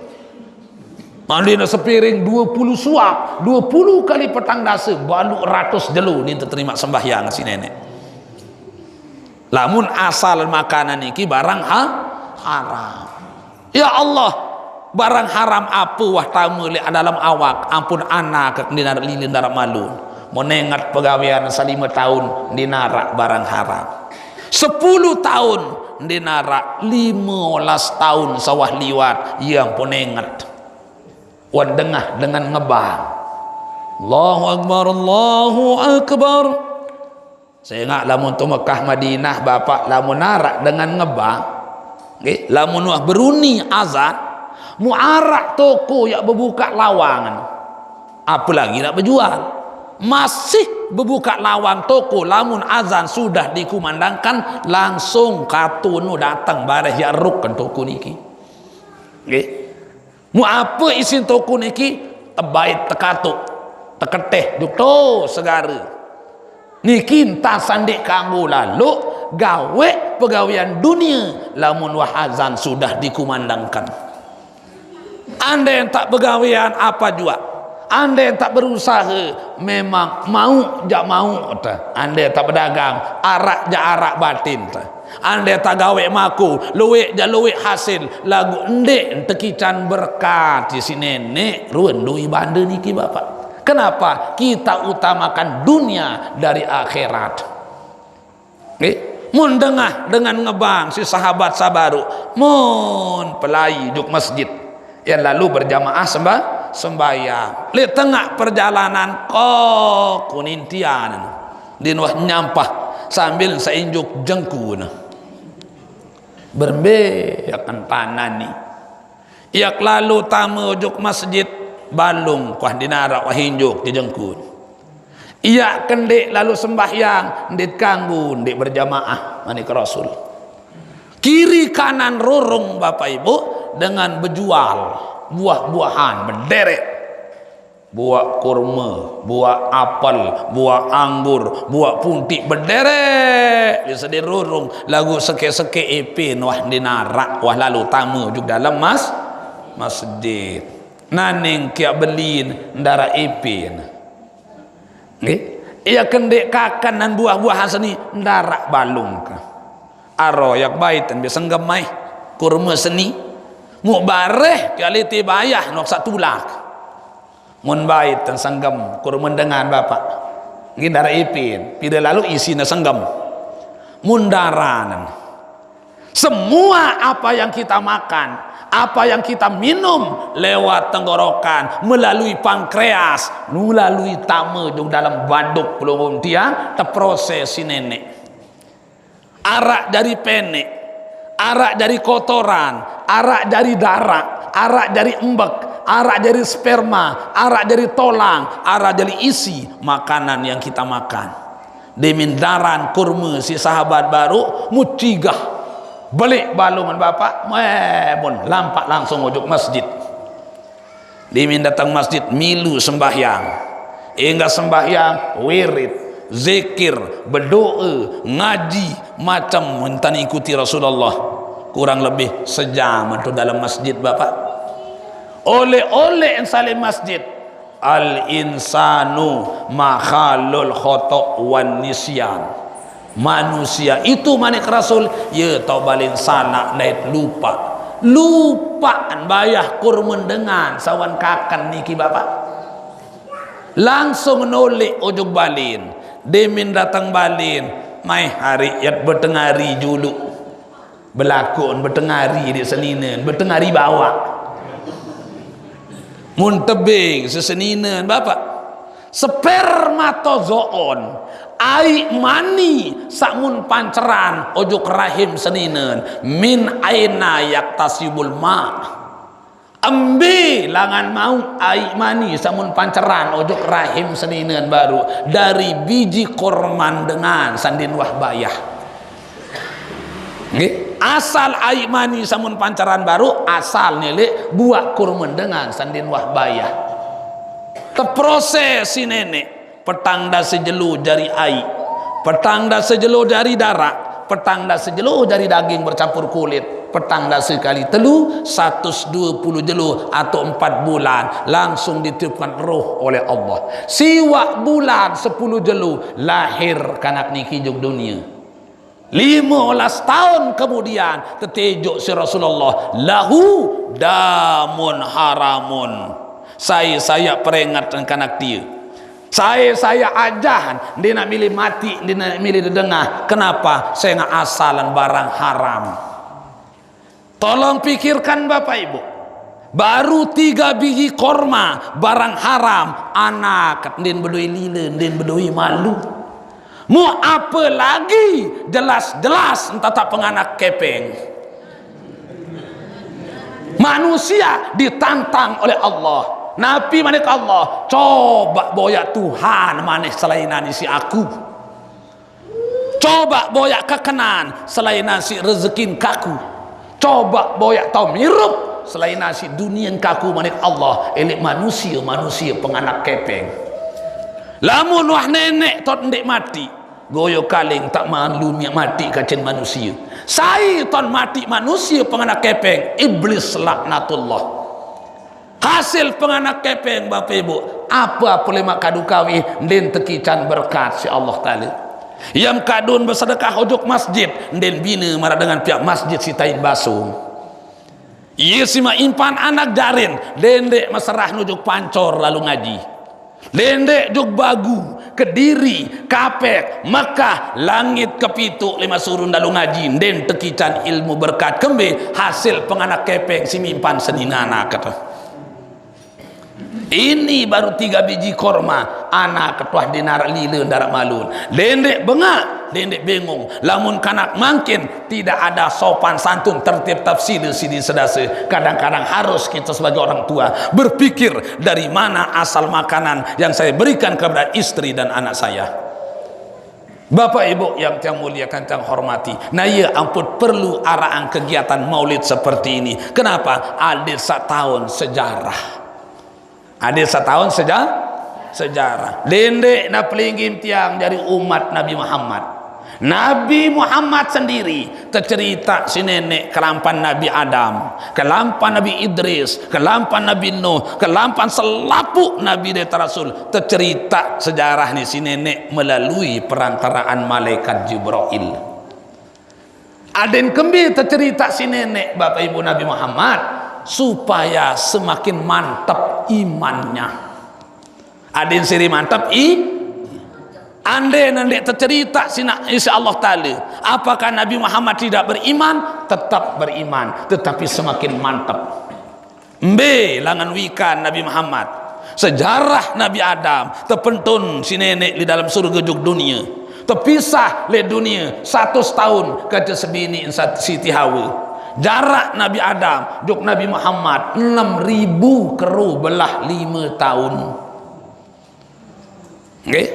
Mandina sepiring 20 suap, 20 kali petang dasa balu 100 jelu dia terima sembahyang si nenek. Lamun asal makanan iki barang haram. Ya Allah, barang haram apa wah tamu dalam awak ampun anak dinar lilin darah malu. Menengat pegawaian 5 tahun dinarak barang haram, 10 tahun dinarak, 15 tahun sawah liwat yang penengat wadengah dengan ngebang Allahu Akbar Allahu Akbar. Saya ingat lamun tu Mekah Madinah Bapak lamun narak dengan ngebang okay? Lamun wah beruni azan muarak toko yang berbuka lawangan apalagi nak berjual masih berbuka lawang toko lamun azan sudah dikumandangkan langsung katunu datang bareh ya rukkan toko niki. Nggih. Mu apa isin toko niki? Tebait tekatuk, teketeh dukto segara. Niki entah sandik kanggo lalu gawe pegawian dunia lamun wah azan sudah dikumandangkan. Anda yang tak pegawian apa jua? Anda yang tak berusaha memang mau jak mau ta. Anda yang tak berdagang arak jak arak batin ta. Anda yang tak gawe maku luwek jak luwek hasil lagu endek tekican berkat di sini nenek ruan dui banda niki Bapak. Kenapa kita utamakan dunia dari akhirat? Mun dengah dengan ngebang si sahabat sabaru mun pelai juk masjid yang lalu berjamaah sembahyang li tengah perjalanan kok kunintian din wah nyampah sambil seinjuk jengkun berbe akan panani yak lalu tamu juk masjid balung kuah dinarak wah hinjuk di jengkun iya kendek lalu sembahyang ndit kanggu ndit berjamaah manik Rasul kiri kanan rorong Bapak Ibu dengan berjual buah-buahan berderet, buah kurma, buah apel, buah anggur, buah puntik berderet bisa dirurung lagu seke-seke ipin wah dinarak wah lalu tamu juga dalam masjid naning kia belin ndara ipin ia kendek kakan dan buah-buahan seni ndarak balung aro yak baitan biasa ngemai kurma seni mu bareh kali tibayah nok satulak mun bait dan sanggam kurun dengan Bapak ngindara ipin pida lalu isi na sanggam mundaran semua apa yang kita makan apa yang kita minum lewat tenggorokan melalui pankreas melalui tama dalam baduk pelunggung tiang terproses si nenek arak dari penek arak dari kotoran arak dari darah, arak dari embek, arak dari sperma, arak dari tolang, arak dari isi makanan yang kita makan. Dimindaran kurma si sahabat baru mucigah balik balungan bapak pun lampak langsung ujung masjid. Dimin datang masjid milu sembahyang, enggak sembahyang wirid zikir berdoa ngaji macam mentang ikuti Rasulullah kurang lebih sejam itu dalam masjid bapak. Oleh-oleh yang saling masjid al insanu makhalul khotok wan nisyan. Manusia itu manik Rasul ya tau balin salah naik lupa bayah kur mendengar sawan kakan niki bapak langsung nolek ujung balin demin datang balin mai hari yat bertengari julu belakon bertengari di seninen bertengari bawa mun tebing seseninen bapak spermatozoon ai mani sakmun panceran ojok rahim seninen min aina yaktasibul ma ambe langan mau ai mani sakmun panceran ojok rahim seninen baru dari biji korman dengan sandin wahbayah. Nggih, asal ai mani samun pancaran baru asal nilai buat kurman dengan sandin wahbayah. Terproses si nenek petang dah sejelu dari ai, petang dah sejelu dari darah, petang dah sejelu dari daging bercampur kulit, petang dah sekali telu 120 jelu atau 4 bulan langsung ditiupkan roh oleh Allah. Siwak bulan 10 jelu lahir kanak niki juk dunia. 15 tahun kemudian tetejuk si Rasulullah lahu damun haramun. Saya peringatkan kanak dia. Saya ajahan dia nak milih mati, dia nak milih dengah. Kenapa? Saya nak asalan barang haram. Tolong pikirkan bapak ibu, baru 3 biji korma barang haram anak din bedoi lila din bedoi malu. Mau apa lagi jelas-jelas entah tak penganak kepeng. Manusia ditantang oleh Allah. Nabi manik Allah, coba boyak Tuhan manik selain si aku. Coba boyak kekenan selain nasi rezekin kaku. Coba boyak tau mirup selain nasi dunia kaku manik Allah. Elik manusia penganak kepeng. Lamun wah nenek tot ndek mati, goyo kaling tak malu mati kacen manusia. Saya ton mati manusia penganak kepeng, iblis laknatullah. Hasil penganak kepeng bapak ibu apa boleh kadu kawi den tekican berkat si Allah Ta'ala yang kadun bersedekah ojok masjid den bina marah dengan pihak masjid si tain basung iya si impan anak jarin dendek maserah nujuk pancor lalu ngaji dendek juk bagu Kediri Kapek Mekah langit kepitu 5 surun lalu ngaji den tekican ilmu berkat kembe hasil penganak kepeng si impan seninana kata. Ini baru 3 biji korma anak ketuah dinar lila darat malun dendek bengak dendek bingung lamun kanak mungkin tidak ada sopan santun tertib tafsir sini sedase. Kadang-kadang harus kita sebagai orang tua berpikir dari mana asal makanan yang saya berikan kepada istri dan anak saya. Bapak ibu yang saya muliakan, saya hormati, nah ya ampun perlu araan kegiatan maulid seperti ini. Kenapa? Ada setahun sejarah. Ada setahun sejarah. Dendek na pelinggim tiang dari umat Nabi Muhammad. Nabi Muhammad sendiri tercerita si nenek kelampan Nabi Adam, kelampan Nabi Idris, kelampan Nabi Nuh, kelampan selapuk Nabi dan Rasul. Tercerita sejarah ni si nenek melalui perantaraan malaikat Jibril. Aden kembi tercerita si nenek bapak ibu Nabi Muhammad supaya semakin mantap imannya. Adin siri mantap ande nanti tercerita sina insya Allah Ta'ala. Apakah Nabi Muhammad tidak beriman? Tetap beriman, tetapi semakin mantap. Mbe langan wikan Nabi Muhammad. Sejarah Nabi Adam terpentun si nenek di dalam surga juk dunia. Terpisah le dunia 100 tahun kata sebini Siti Hawa. Jarak Nabi Adam juk Nabi Muhammad 6.000 keru belah 5 tahun. Nggih.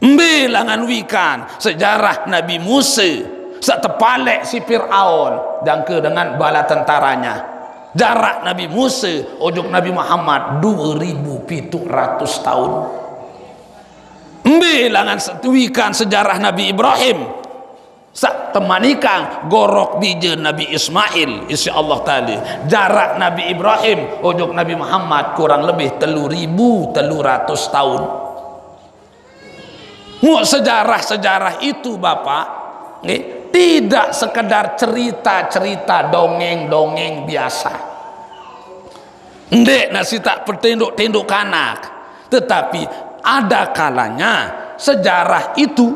Bilangan wikan sejarah Nabi Musa sak tepalek si Fir'aun dan ke dengan bala tentaranya. Jarak Nabi Musa ujung Nabi Muhammad 2.700 tahun. Bilangan wikan sejarah Nabi Ibrahim sak temanikan gorok bija Nabi Ismail insyaallah taala. Jarak Nabi Ibrahim ujung Nabi Muhammad kurang lebih 3.300 tahun. Sejarah-sejarah itu Bapak, tidak sekedar cerita-cerita dongeng-dongeng biasa. Ndek nasi tak bertinduk-tinduk kanak, tetapi ada kalanya sejarah itu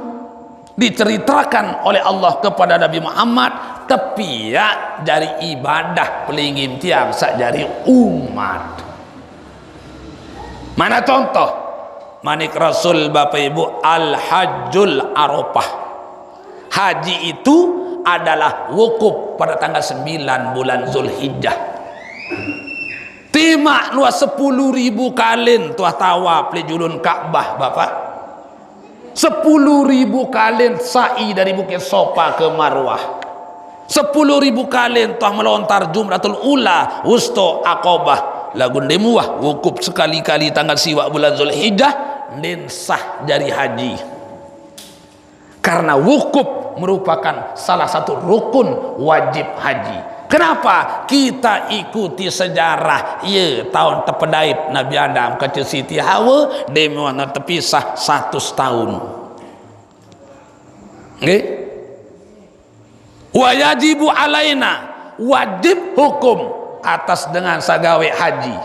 diceritakan oleh Allah kepada Nabi Muhammad tapi ya dari ibadah pelingin tiang sak jari umat. Mana contoh? Manik Rasul Bapak Ibu Al-Hajjul Arafah. Haji itu adalah wukuf pada tanggal 9 bulan Zulhijjah. Timak luas 10.000 kalin tuah tawaf li julun Ka'bah Bapak. 10.000 kalin sa'i dari Bukit Sofa ke Marwah. 10.000 kalin tuah melontar Jumratul Ula Wusto Aqabah. Lagu demuah wukuf sekali-kali tanggal siwak bulan Zulhijjah dan sah dari haji. Karena wukuf merupakan salah satu rukun wajib haji. Kenapa? Kita ikuti sejarah ya tahun terpedaip Nabi Adam ke Siti Hawa demuana terpisah 100 tahun. Nggih? Wa yajibu alaina wajib hukum atas dengan sagawe haji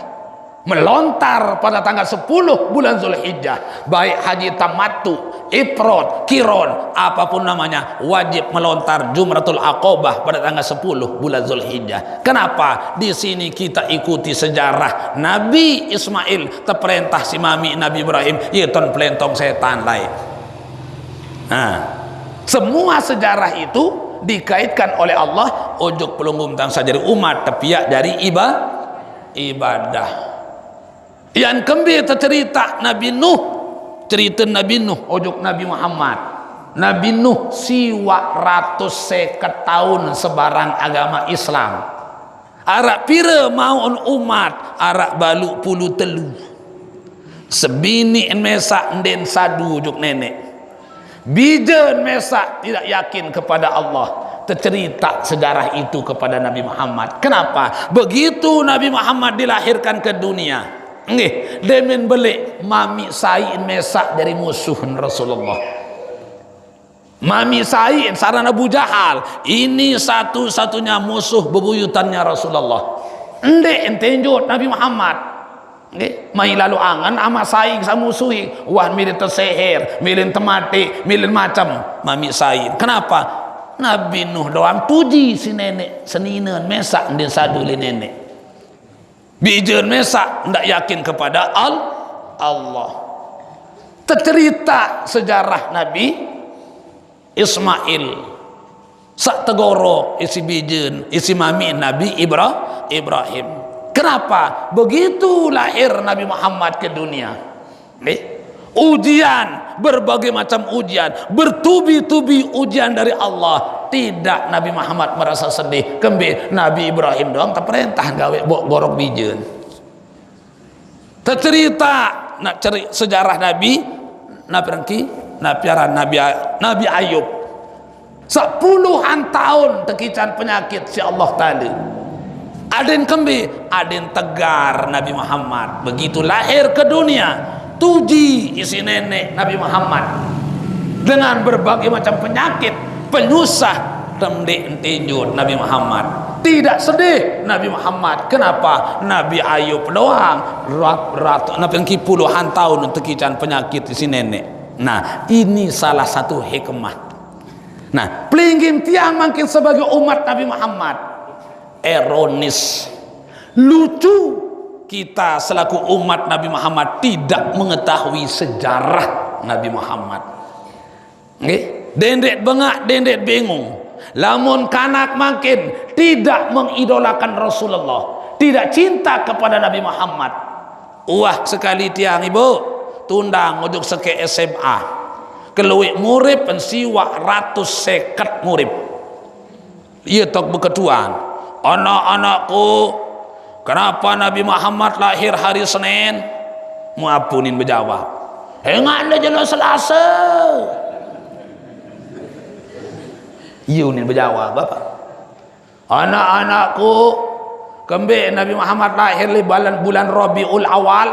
melontar pada tanggal 10 bulan Zulhijjah, baik haji tamattu, ifrad, kiron, apapun namanya, wajib melontar Jumratul Aqabah pada tanggal 10 bulan Zulhijjah. Kenapa? Di sini kita ikuti sejarah Nabi Ismail terperintah si mami Nabi Ibrahim yeton pelentong setan lain. Nah, semua sejarah itu dikaitkan oleh Allah ujuk pelunggum tang sajari umat tepiak dari ibadah. Yang kembali tercerita Nabi Nuh, cerita Nabi Nuh ujuk Nabi Muhammad. Nabi Nuh siwak 150 tahun sebarang agama Islam. Arak pira maun umat arak baluk puluh telu. Sebini mesak den sadu ujuk nenek. Bijen mesak tidak yakin kepada Allah. Tercerita sejarah itu kepada Nabi Muhammad. Kenapa? Begitu Nabi Muhammad dilahirkan ke dunia, nggih, demen belik mami sain mesak dari musuh Rasulullah. Mami sain saran Abu Jahal, ini satu-satunya musuh bebuyutannya Rasulullah. Ndek entenjut Nabi Muhammad. Nggih, mai lalu angan ama saing sa musuhi, wah milin terseher, milin temati, milin macam mami sain. Kenapa? Nabi Nuh doang puji si nenek seninen mesak din sadu li nenek. Bijen mesak ndak yakin kepada Allah. Tercerita sejarah Nabi Ismail sak tegoro isi bijen isi mami Nabi Ibrahim. Kenapa? Begitu lahir Nabi Muhammad ke dunia, ujian, berbagai macam ujian, bertubi-tubi ujian dari Allah. Tidak Nabi Muhammad merasa sedih. Kembe Nabi Ibrahim doang terperintah gawe borok bijen. Tercerita nak cari sejarah Nabi Nabi Ayub. 10-an tahun tekican penyakit si Allah tadi. Aden kembe, aden tegar Nabi Muhammad. Begitu lahir ke dunia, tuji isi nenek Nabi Muhammad dengan berbagai macam penyakit, penyusah, temdik tinjut Nabi Muhammad. Tidak sedih Nabi Muhammad. Kenapa? Nabi Ayub doang nabi puluhan tahun untuk kican penyakit isi nenek. Nah, ini salah satu hikmah. Nah, pelinggin tiang makin sebagai umat Nabi Muhammad ironis, lucu kita selaku umat Nabi Muhammad tidak mengetahui sejarah Nabi Muhammad. Nggih, dendet bengak, dendet bingung. lamun kanak makin tidak mengidolakan Rasulullah, tidak cinta kepada Nabi Muhammad, wah sekali tiang ibu tundang ujuk seke SMA keluik murib pensiwa ratus seket murib. Ia tok beketuan, anak-anakku, kenapa Nabi Muhammad lahir hari Senin? Muapunin berjawab, enggak ada jelas Selasa. Yunin berjawab, bapak, anak-anakku, kembe Nabi Muhammad lahir di bulan Rabiul Awal,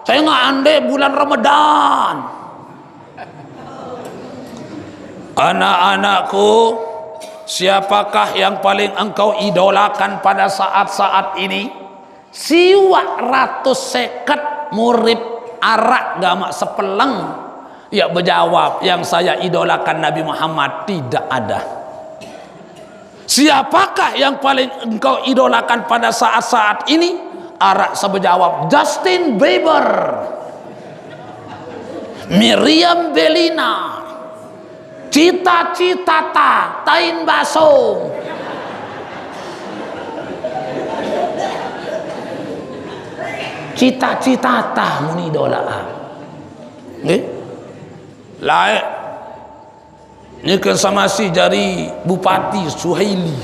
saya nggak andai bulan Ramadan. Anak-anakku, siapakah yang paling engkau idolakan pada saat-saat ini? Siwa ratus seket murid arak gamak sepeleng. Ya berjawab, yang saya idolakan Nabi Muhammad tidak ada. Siapakah yang paling engkau idolakan pada saat-saat ini? Arak sebejawab, Justin Bieber, Miriam Bellina, Cita-Cita Tain Basong. Cita-Cita muni idolaan. Nggih? Lain ini sama si jari Bupati Suhaili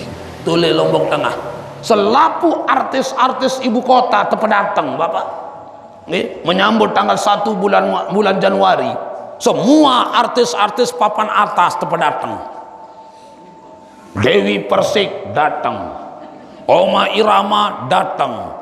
Tole Lombok Tengah, selaku artis-artis ibu kota terpendatang bapak, menyambut tanggal 1 bulan Januari, semua artis-artis papan atas terpendatang. Dewi Persik datang, Oma Irama datang,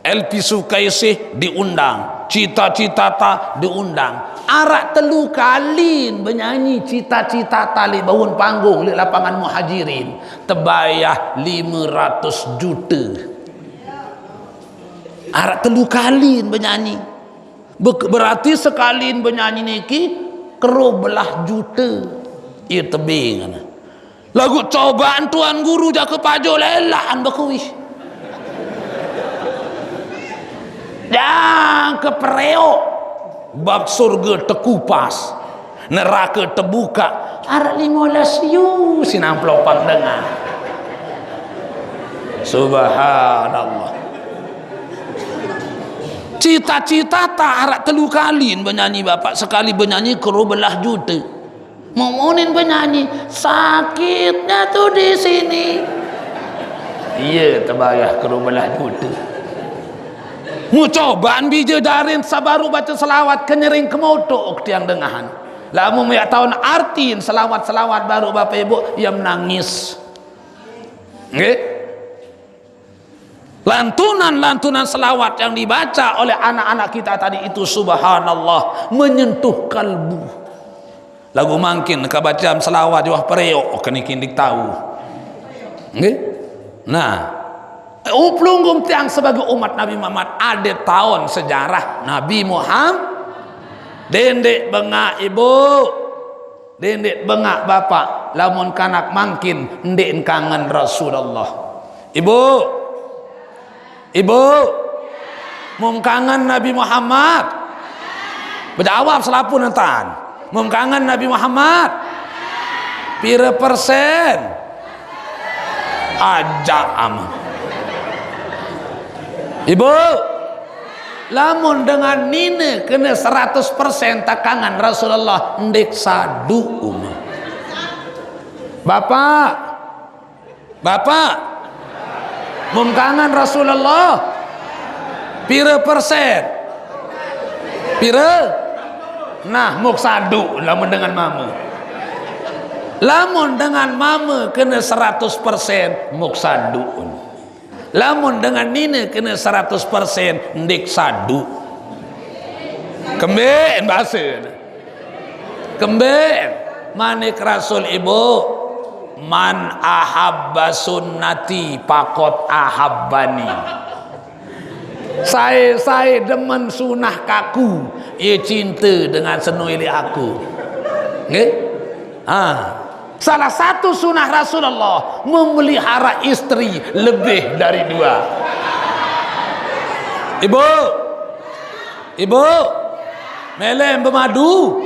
Elvi Sukaisih diundang, Cita-Cita diundang. Arak telu kalin bernyanyi Cita-Cita li bangun panggung di lapangan Muhajirin, terbayar 500 juta. Arak telu kalin bernyanyi, berarti sekalin bernyanyi niki kero belah juta. Ia tebing lagu cobaan tuan guru jak pajo lelaan berkuis yang kepereo bab surga terkupas, neraka terbuka. Arak 15 yu sinamplopan dengar. Subhanallah. Cita-Cita arak telu kalin bernyanyi bapak, sekali bernyanyi kero belah juta. Momonin bernyanyi sakitnya tuh di sini. Iya terbayar kero belah juta. Mu cobaan bija darin sabaru baca selawat kenyering kemotok tiang dengahan. Lamu meyak tahun artiin selawat-selawat baru bapak ibu yang menangis. Nggih? Lantunan-lantunan selawat yang dibaca oleh anak-anak kita tadi itu subhanallah menyentuh kalbu. Lagu mangkin kabacam selawat wah pereo kini kindik tahu. Nggih? Nah, Uplunggum tiang sebagai umat Nabi Muhammad ada tahun sejarah Nabi Muhammad. Dendek bengak ibu, dendek bengak bapak, lamun kanak mangkin ndek kangen Rasulullah. Ibu, mum kangen Nabi Muhammad. Berjawab selapun entan. Mum kangen Nabi Muhammad. Pira persen? Ajak aman. Ibu, lamun dengan nine kena 100% takangan Rasulullah ndek sadu umah. Bapak mengkangan Rasulullah pira persen? Pira? Nah, muk sadu lamun dengan mama. Lamun dengan mama kena 100% muk sadu. Lamun dengan nina kena 100% ndek sadu. Kemben bahasa. Kemben manik Rasul ibu. Man ahabba sunnati pakot ahabbani. Saya demen sunah kaku, ia cinta dengan senuili aku. Nggih? Salah satu sunnah Rasulullah memelihara istri lebih dari 2. Ibu, melem bermadu,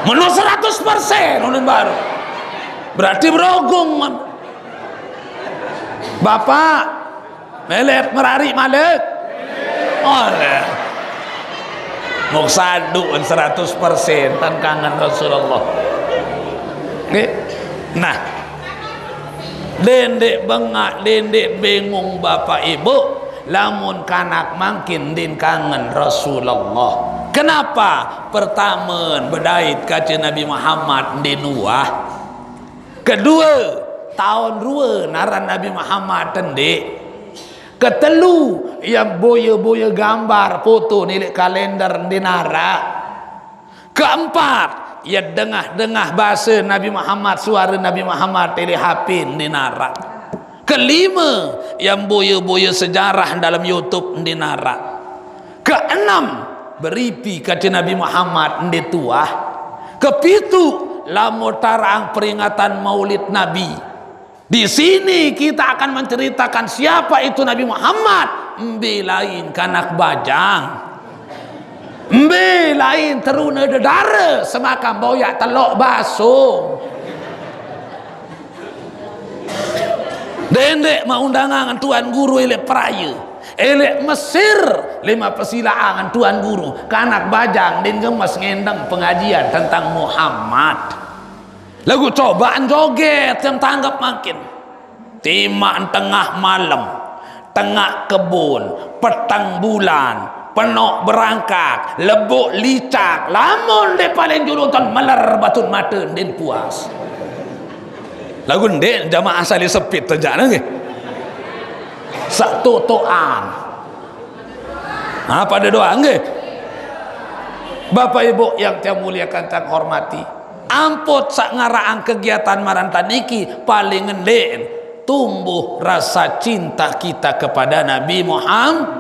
menurut 100% ulun baru. berarti berogung. Bapak melet merari malik oleh mau saduan 100% kangen Rasulullah. Nah, dendek bengak, dendek bingung bapak ibu, lamun kanak makin din kangen Rasulullah. Kenapa? Pertama bedait kaca Nabi Muhammad di nuah. Kedua, tahun dua naran Nabi Muhammad tendek. Ketelu, yang boya-boya gambar foto nilik kalender di nara. Keempat, ya dengah-dengah bahasa Nabi Muhammad, suara Nabi Muhammad tele hapin di nara. Kelima, yang boya-boya sejarah dalam YouTube di nara. Keenam, beripi kata Nabi Muhammad di tuah. Kepitu, lamutarang peringatan Maulid Nabi. Di sini kita akan menceritakan siapa itu Nabi Muhammad. Mbe lain kanak bajang, mbe lain teruna dedara semakan boyak telok baso. Dendek maundangan tuan guru elek peraya, elek Mesir 5 persilaan tuan guru kanak bajang din gemes ngendeng pengajian tentang Muhammad. Lagu cobaan joget yang tanggap makin timak tengah malam, tengah kebun, petang bulan, penok berangkat, lebuk licak, lamun de paling julutan meler batun mata din puas. Lagu ndek jamaah asal sepit terjana nggih. Sak totoan. Pada doa nggih. Bapak Ibu yang saya muliakan dan hormati, amput sak ngaraan kegiatan marantan niki paling ngendek tumbuh rasa cinta kita kepada Nabi Muhammad.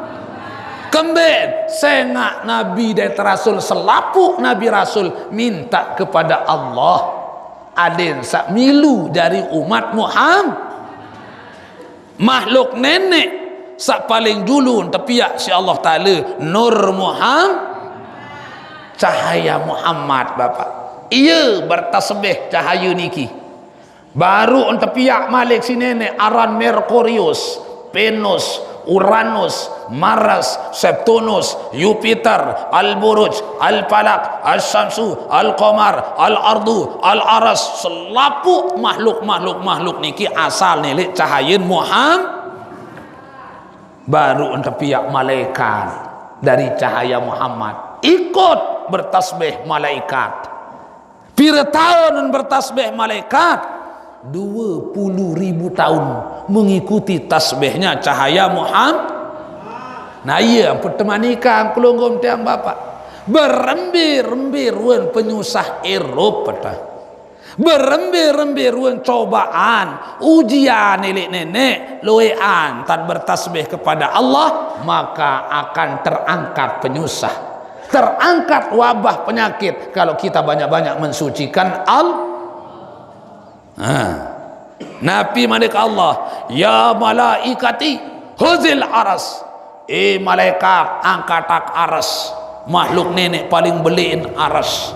Kembali sengak Nabi dan Rasul selapuk Nabi Rasul minta kepada Allah adin sak milu dari umat Muhammad. Makhluk nenek sak paling dulu tepiak si Allah Ta'ala Nur Muhammad, cahaya Muhammad Bapak. Ia bertasbih cahaya niki. Baru untuk piak malik si nenek aran Merkurius, Venus, Uranus, Mars, Septunus, Jupiter, Al-Buruj, Al-Falak, Al-Syamsu, Al-Qamar, Al-Ardu, Al-Aras, selapuk makhluk niki asal nilik cahaya Muhammad. Baru untuk piak malaikat dari cahaya Muhammad ikut bertasbih malaikat. Pira tahun bertasbih malaikat 20.000 tahun mengikuti tasbihnya cahaya Muhammad. Nah iya pertemanikan kulunggum tiang bapak berembir-embir wen penyusah Eropa, berembir-embir wen cobaan ujian nenek nenek loean tan bertasbih kepada Allah, maka akan terangkat penyusah, terangkat wabah penyakit kalau kita banyak-banyak mensucikan Nabi malik Allah, ya malaikati huzil aras, malaikat angkatak aras, makhluk nenek paling beliin aras.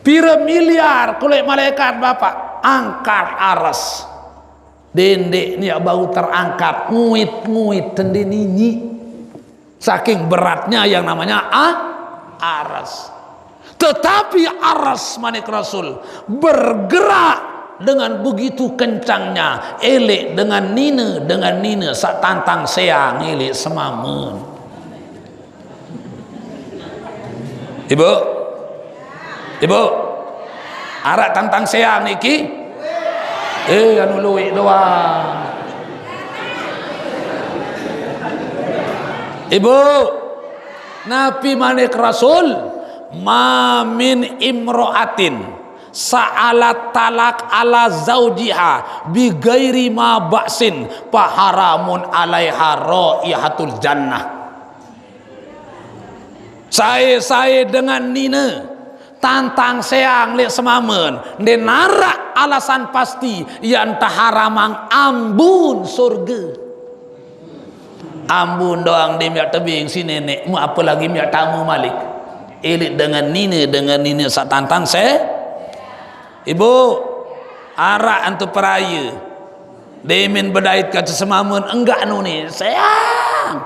Pira miliar kulit malaikat bapak angkat aras. Dendek ni bau terangkat nguit tendeninya saking beratnya yang namanya aras. Tetapi aras manik Rasul bergerak dengan begitu kencangnya, elek dengan nina sak tantang seang elek semamun. Ibu arak tantang seang niki anu luwik doang. Ibu Nabi manik Rasul ma min imro'atin sa'alat talak ala zaujiha bi gairi ma ba'sin faharamun alaiha raihatul jannah. Saya dengan nina tantang seang lek semamen de narak alasan pasti yang taharamang ambun surga. Ambun doang dia miak tebing si nenek mu apa lagi miak tamu malik elit dengan nina sak tantang Ibu arak antu peraya demin bedait kaca semamun enggak nu ni sayang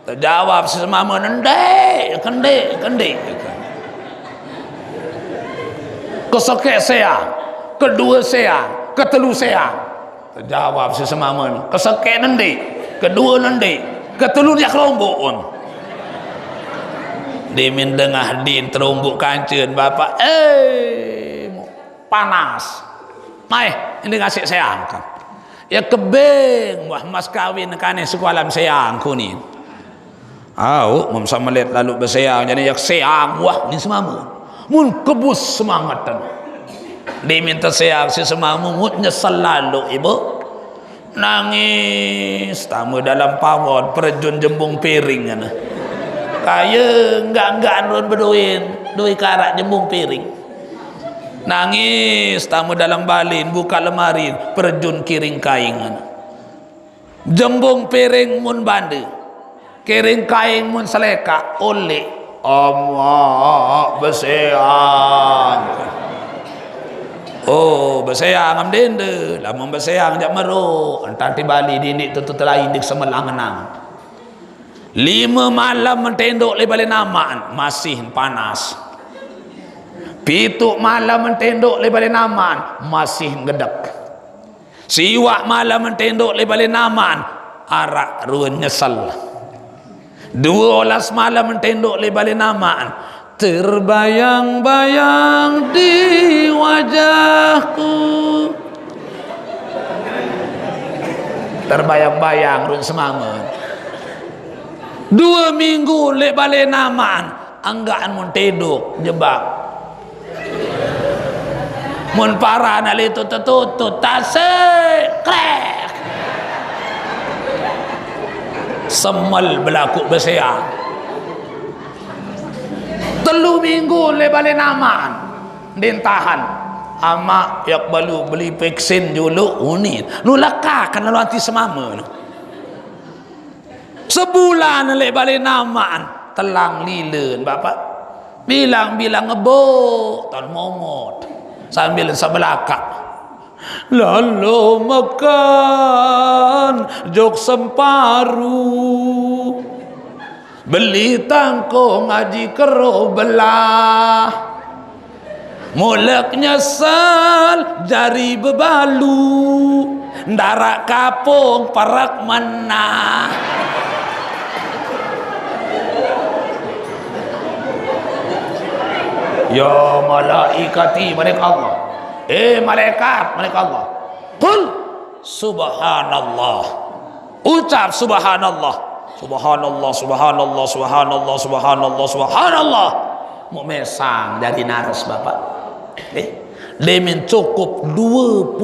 terjawab semamun endek kendek kesokek sayang kedua sayang ketelu sayang terjawab semamun kesokek nendek kedua nendek ketelu dia kelombok pun demin dengah din terumbuk kancen bapak panas mai ini ngasih sayang kan ya kebeng wah mas kawin kane sekualam sayang kuning mun sama lihat lalu bersayang jadi yak sayang wah ni semamu mun kebus semangatan diminta sayang si semamu mun nyesal lalu ibu nangis tamu dalam pawon perjun jembung piring kan kaya enggak ron beduin duit karak jembung piring nangis tamu dalam balin buka lemari perjun kiring kain jembung piring mun bande kiring kain mun seleka oleh Allah beseang beseang am dende lamun beseang jak meru entar di Bali dindik tutut lain dik semelang-enang 5 malam mentendok le balik namaan masih panas 7 malam mentendok le balik namaan masih ngedek siwak malam mentendok le balik namaan arak ruan nyesel 12 malam mentendok le balik namaan terbayang-bayang di wajahku terbayang-bayang ruan semangat 2 minggu lek balik namaan anggaan mun teduk jebak mun parah nak le tutut tasik krek semel berlaku berseang 3 minggu lek balik namaan din tahan amak yak balu beli vaksin dulu unit nu lekah kan lalu anti semama sebulan lek balik namaan telang lilen bapak bilang ngebok tan momot sambil sebelakak lalu makan jok semparuh beli tangkong ngaji kero belah mulek nyesal jari bebalu darak kapung parak mana ya malaikati malaikat Allah malaikat Allah qul subhanallah ucap subhanallah mau mesang dari naras bapak demin cukup 20.000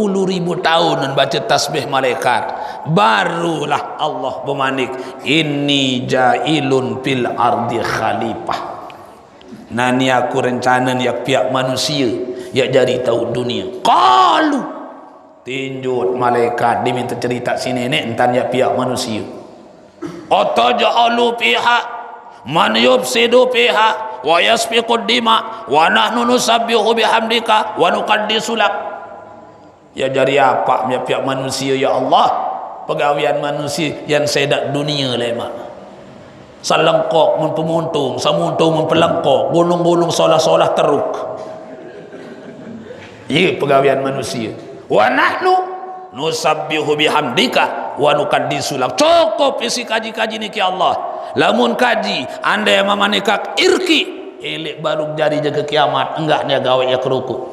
tahun baca tasbih malaikat barulah Allah bermanik inni jailun fil ardi khalifah nani aku rencana yak pihak manusia yak jadi tahu dunia qalu tinjut malaikat diminta cerita si nenek entan yak pihak manusia ataj'alu fiha man yufsidu fiha wa yasfiqud dima wa nahnu nusabbihu bihamdika wa nuqaddisu lak ya jadi apa yak pihak manusia ya Allah pegawaian manusia yang sedak dunia lemak salengkok mun pemuntung samuntung mun pelengkok gunung-gunung solah-solah teruk iya pegawaian manusia wa nahnu nusabbihu bihamdika wa nuqaddisu lak cukup isi kaji-kaji niki Allah lamun kaji anda yang mamanikak irki elek baru jadi jaga kiamat enggak dia gawe ya keruku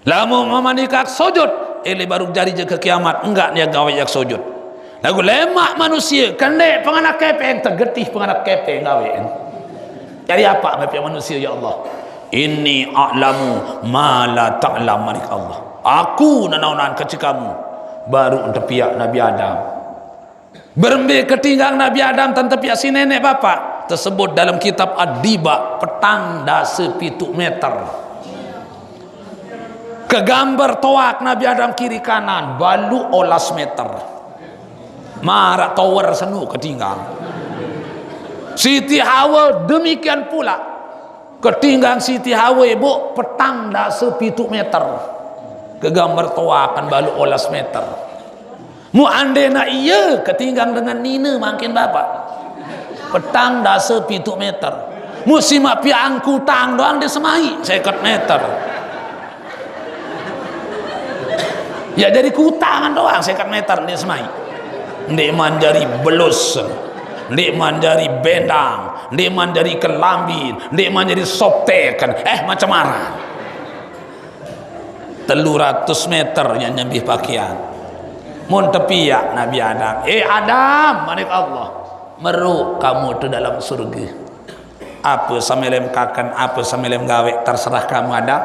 lamun mamanikak sujud elek baru jadi jaga kiamat enggak dia gawe ya sujud lagu lemak manusia kendek penganak kepeng tergetih penganak kepeng gawean jadi apa pihak manusia ya Allah inni a'lamu ma la ta'lam Allah aku nanaunan kecil kamu baru untuk pihak Nabi Adam berembe ketinggang Nabi Adam tante pihak si nenek bapak tersebut dalam kitab Ad-Diba petang dase 7 meter kegambar toak Nabi Adam kiri kanan balu 11 meter marak tower senu ketinggang Siti Hawa demikian pula ketinggang Siti Hawa bu petang dah sepitu meter ke gambar tua akan balu olas meter mu ande na iya ketinggang dengan nina makin bapak petang dah sepitu meter mu simak piang kutang doang dia semai 50 meter ya dari kutangan doang 50 meter dia semai ndek manjari belus ndek manjari bendang ndek manjari kelambin ndek manjari soptekan macam mana 300 meter yang nyambih pakaian mun tepi ya Nabi Adam Adam manik Allah meru kamu tu dalam surga apa samelem kakan apa samelem gawe terserah kamu Adam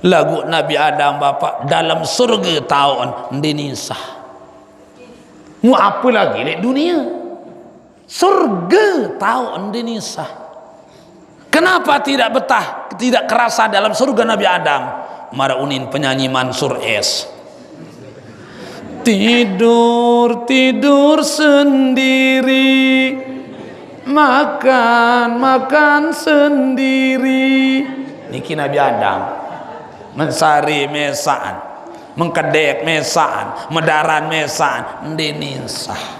lagu Nabi Adam bapak dalam surga tahun ndinisah mu apa lagi di dunia surga tahun ndinisah kenapa tidak betah tidak kerasa dalam surga Nabi Adam maraunin penyanyi Mansur S tidur sendiri makan sendiri niki Nabi Adam mensari mesaan mengkedek mesaan medaran mesaan ndinisah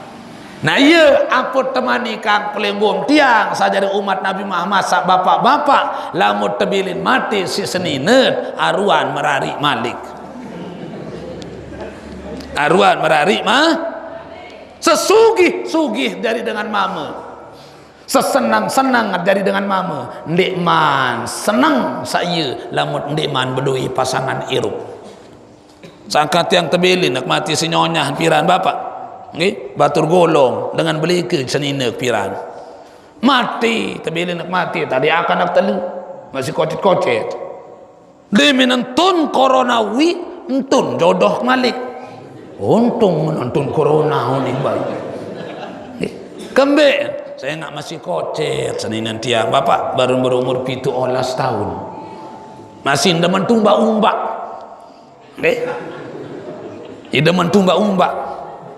nah iya apa temani kang pelembung tiang saja dari umat Nabi Muhammad sak bapak-bapak lamun tebilin mati si seninet aruan merari malik aruan merari mah sesugih dari dengan mama sesenang-senang dari dengan mama ndek man senang saya lamun ndek man bedui pasangan irup sangkat yang tebilin nak mati si nyonya piran bapak nggih batur golong dengan beli ke senina piran mati tebilin nak mati tadi akan nak telu masih kocet-kocet demi nentun coronawi entun jodoh malik untung menonton corona ini baik kembe saya nak masih kocet senina tiang bapak baru berumur 17 tahun masih demen tumbak-umbak nggih demen tumbak-umbak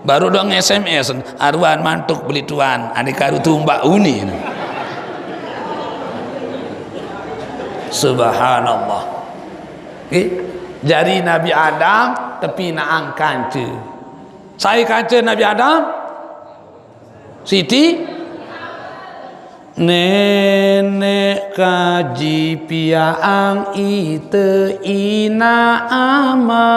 baru dong SMS arwan mantuk beli tuan adik karu tumbak uni subhanallah jari Nabi Adam tapi naang kanca saya kanca Nabi Adam Siti nenek kaji piang ite ina ama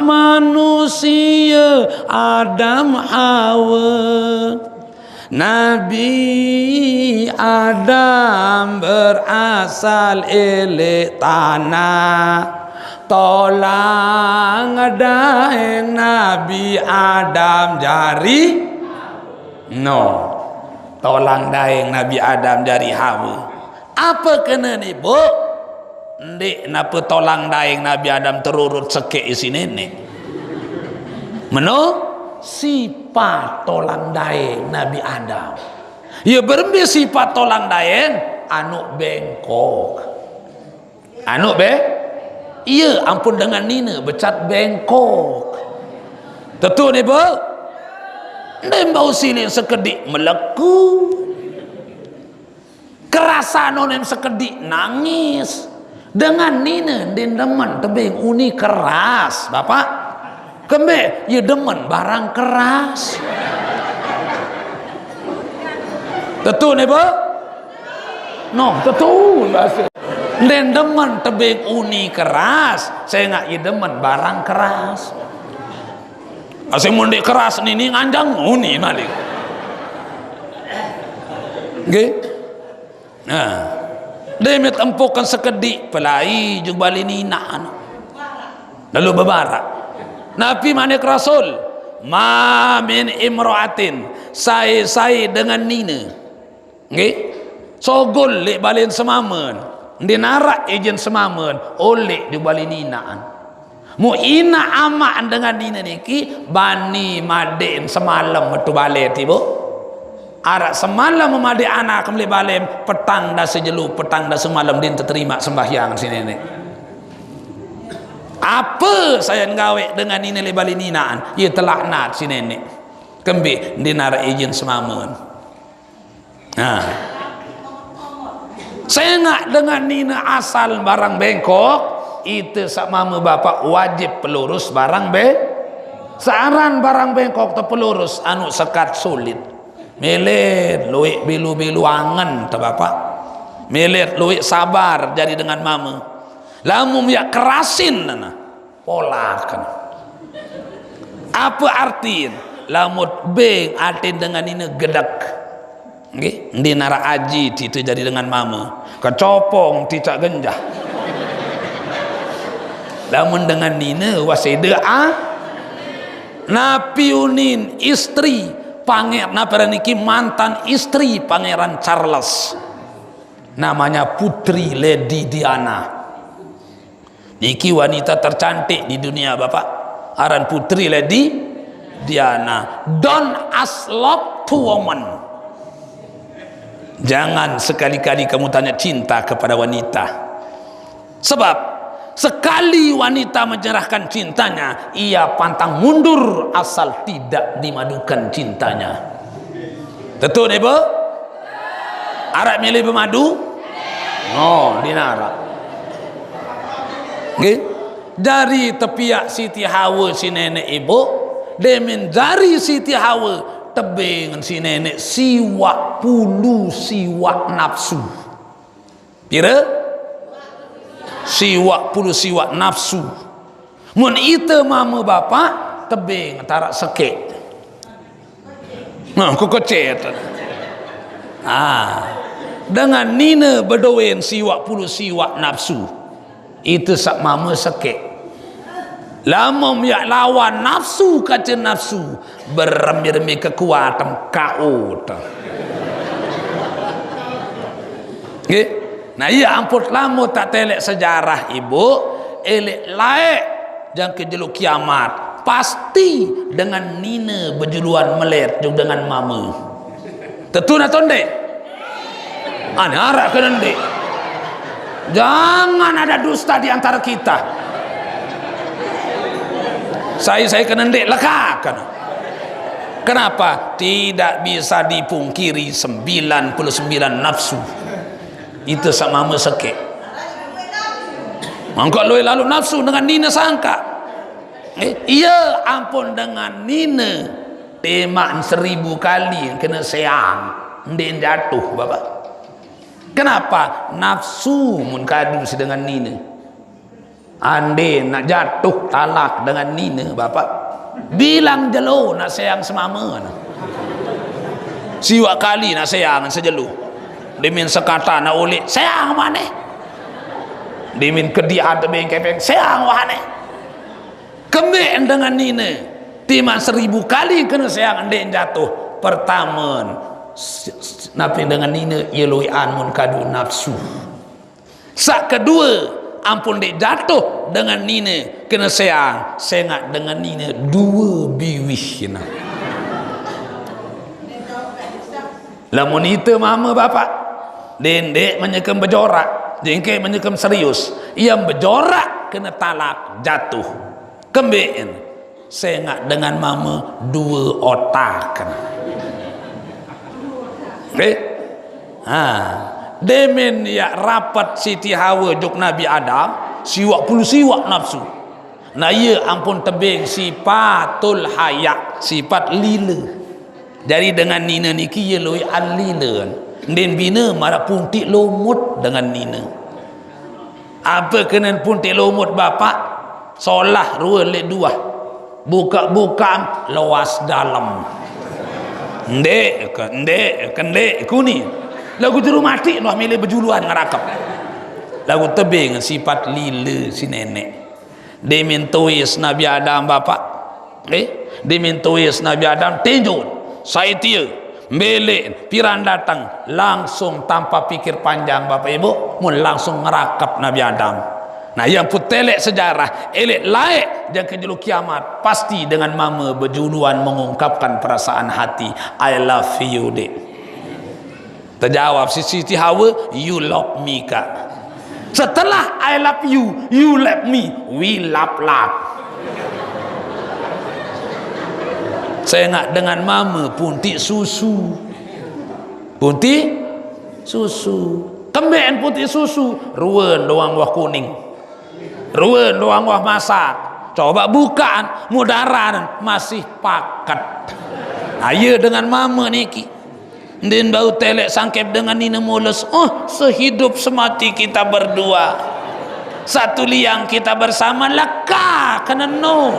manusia Adam Hawa Nabi Adam berasal ele tanah tolang daeng Nabi Adam jari tolang daeng Nabi Adam jari Hawa apa kena ni bu ndek napa tolang daeng Nabi Adam terurut sekek isi nenek meno sifat tolang daeng Nabi Adam ya berembe sifat tolang daeng anu bengkok anu iya ampun dengan nina becat bengkok tentu ni bu ndek bau sini sekedik meleku kerasa nonem sekedik nangis dengan nina din demen tebing uni keras bapak kembe ya demen barang keras tentu nih bu tentu din demen tebing uni keras saya nggak ya demen barang keras asing mundi keras nini nganjang uni malik oke nah demit empukan sekedik pelai juga bali nina lalu bebarak Nabi manik Rasul ma min imra'atin saya dengan nina nggih sogol lek balin semamen dinarak ejen semamen oleh di bali ninaan mu ina amaan dengan nina niki bani maden semalam metu bale tibo arak semalam memadi anak kembali balem petang dah sejelu petang dah semalam din terima sembahyang si nenek apa saya ngawe dengan ini lebali ninaan ia telaknat si nenek Kembik dinara izin semamun. Nah, saya nggak dengan nina asal barang bengkok itu sama bapak wajib pelurus barang saran barang bengkok terpelurus anu sekat sulit melet luik bilu-bilu angan ta bapak melet luik sabar jadi dengan mama lamun ya kerasin nana pola kan apa artiin lamut beng artiin dengan ini gedak nggih di nara aji itu jadi dengan mama kecopong ticak genjah lamun dengan nina wasida napiunin istri pangeran niki mantan istri Pangeran Charles namanya Putri Lady Diana niki wanita tercantik di dunia bapak aran Putri Lady Diana. Don't ask love to woman. Jangan sekali-kali kamu tanya cinta kepada wanita, sebab sekali wanita menyerahkan cintanya ia pantang mundur asal tidak dimadukan cintanya. Betul ibu? Arak milih bermadu? Oh, dinara. Okay. Dari tepiak Siti Hawa si nenek ibu, demin dari Siti Hawa tebing si nenek siwak pulu siwak nafsu. Kira? Siwak pulu siwak nafsu. Mun ite mama bapak tebing tarak sekek. Nah, kekecet. Dengan nina berdoen siwak pulu siwak nafsu. Itu sak mama sekek. Lama miak lawan nafsu kaca nafsu berembi-rembi kekuatan kaut. Okay. Nah iya ampun lama tak telek sejarah ibu elek laik jangan kejeluk kiamat pasti dengan nina berjuluan melet juga dengan mama. Tentu nak tonde. Ane arak ke nende. Jangan ada dusta di antara kita. Saya kena ndek lekakan. Kenapa? Tidak bisa dipungkiri 99 nafsu. Itu sama meseke. Mangkok loe lalu nafsu dengan nina sangka. Iya ampun dengan nina temak 1000 kali kena seang ndek jatuh bapak. Kenapa? Nafsu mun kadu dengan nina. Ande nak jatuh talak dengan nina bapak bilang jelo nak sayang semama siwak kali nak sayang sejelu demin sekata nak ulik sayang mana demin kediat demin kepeng sayang mana kembali dengan nina timan 1000 kali kena sayang ande jatuh pertama napi dengan nina yeluian mun kadu nafsu sak kedua ampun dek jatuh dengan nina kena sayang sengak dengan nina 2 biwih kena lamun itu mama bapak dendek menyekam berjorak jengke menyekam serius yang berjorak kena talak jatuh kembeen sengak dengan mama 2 otak kena okay? Demen ya rapat Siti Hawa juk Nabi Adam siwak pulu siwak nafsu. Nah ia ampun tebing sifatul hayak sifat lila. Jadi dengan nina niki ye loi alila. Den bina mara puntik lomut dengan nina. Apa kena puntik lomut bapak? Solah 2 buka-buka luas dalam. Ndek kuni. Lagu juru mati noh milih berjuluan ngerakap. Lagu tebing sifat lila si nenek. Demin tuis Nabi Adam bapak. Demin tuis Nabi Adam tenjun. Saya tia melek piran datang langsung tanpa pikir panjang bapak ibu mun langsung ngerakap Nabi Adam. Nah yang putelek sejarah elek laik dan kejeluk kiamat pasti dengan mama berjuluan mengungkapkan perasaan hati I love you dek. Terjawab si Siti Hawa, you love me kak. Setelah I love you, you love me, we love. Saya ingat dengan mama puntik susu. Puntik susu. Kemben putih susu. Ruan doang wah kuning. Ruan doang wah masak. Coba bukaan mudaran masih pakat. Ayo dengan mama niki. Din bau telek sangkep dengan Nina Mulus. Oh, sehidup semati kita berdua. Satu liang kita bersama leka kena no.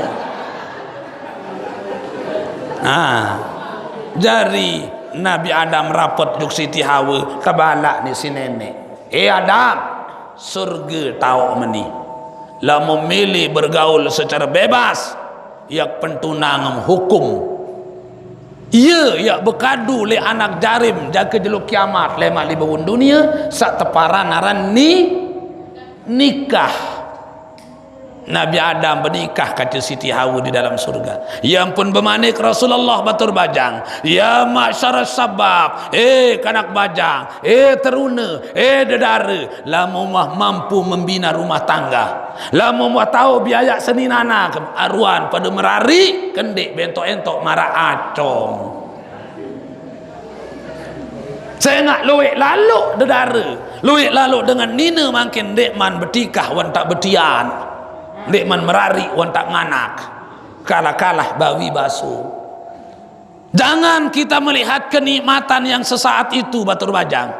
Jari Nabi Adam rapot juk Siti Hawa kebalak ni si nenek. Adam, surga tahu meni. Lah memilih bergaul secara bebas, yak pentunang hukum. Ia yak berkadu le anak jarim jaga jeluk kiamat lemak li bawun dunia sak teparan aran ni nikah. Nabi Adam bernikah kata Siti Hawa di dalam surga. Yang pun bermanik Rasulullah batur bajang. Ya masyarakat sabab. Kanak bajang. Teruna. Dedara. Lama mampu membina rumah tangga. Lama tahu biaya seninana aruan pada merari. Kendik bentok-entok marah acong. Saya nak luik lalu dedara. Luik lalu dengan Nina makin dekman bertikah wan tak betian. Dekman merari wan tak nganak. Kalah-kalah bawi basuh. Jangan kita melihat kenikmatan yang sesaat itu batur bajang.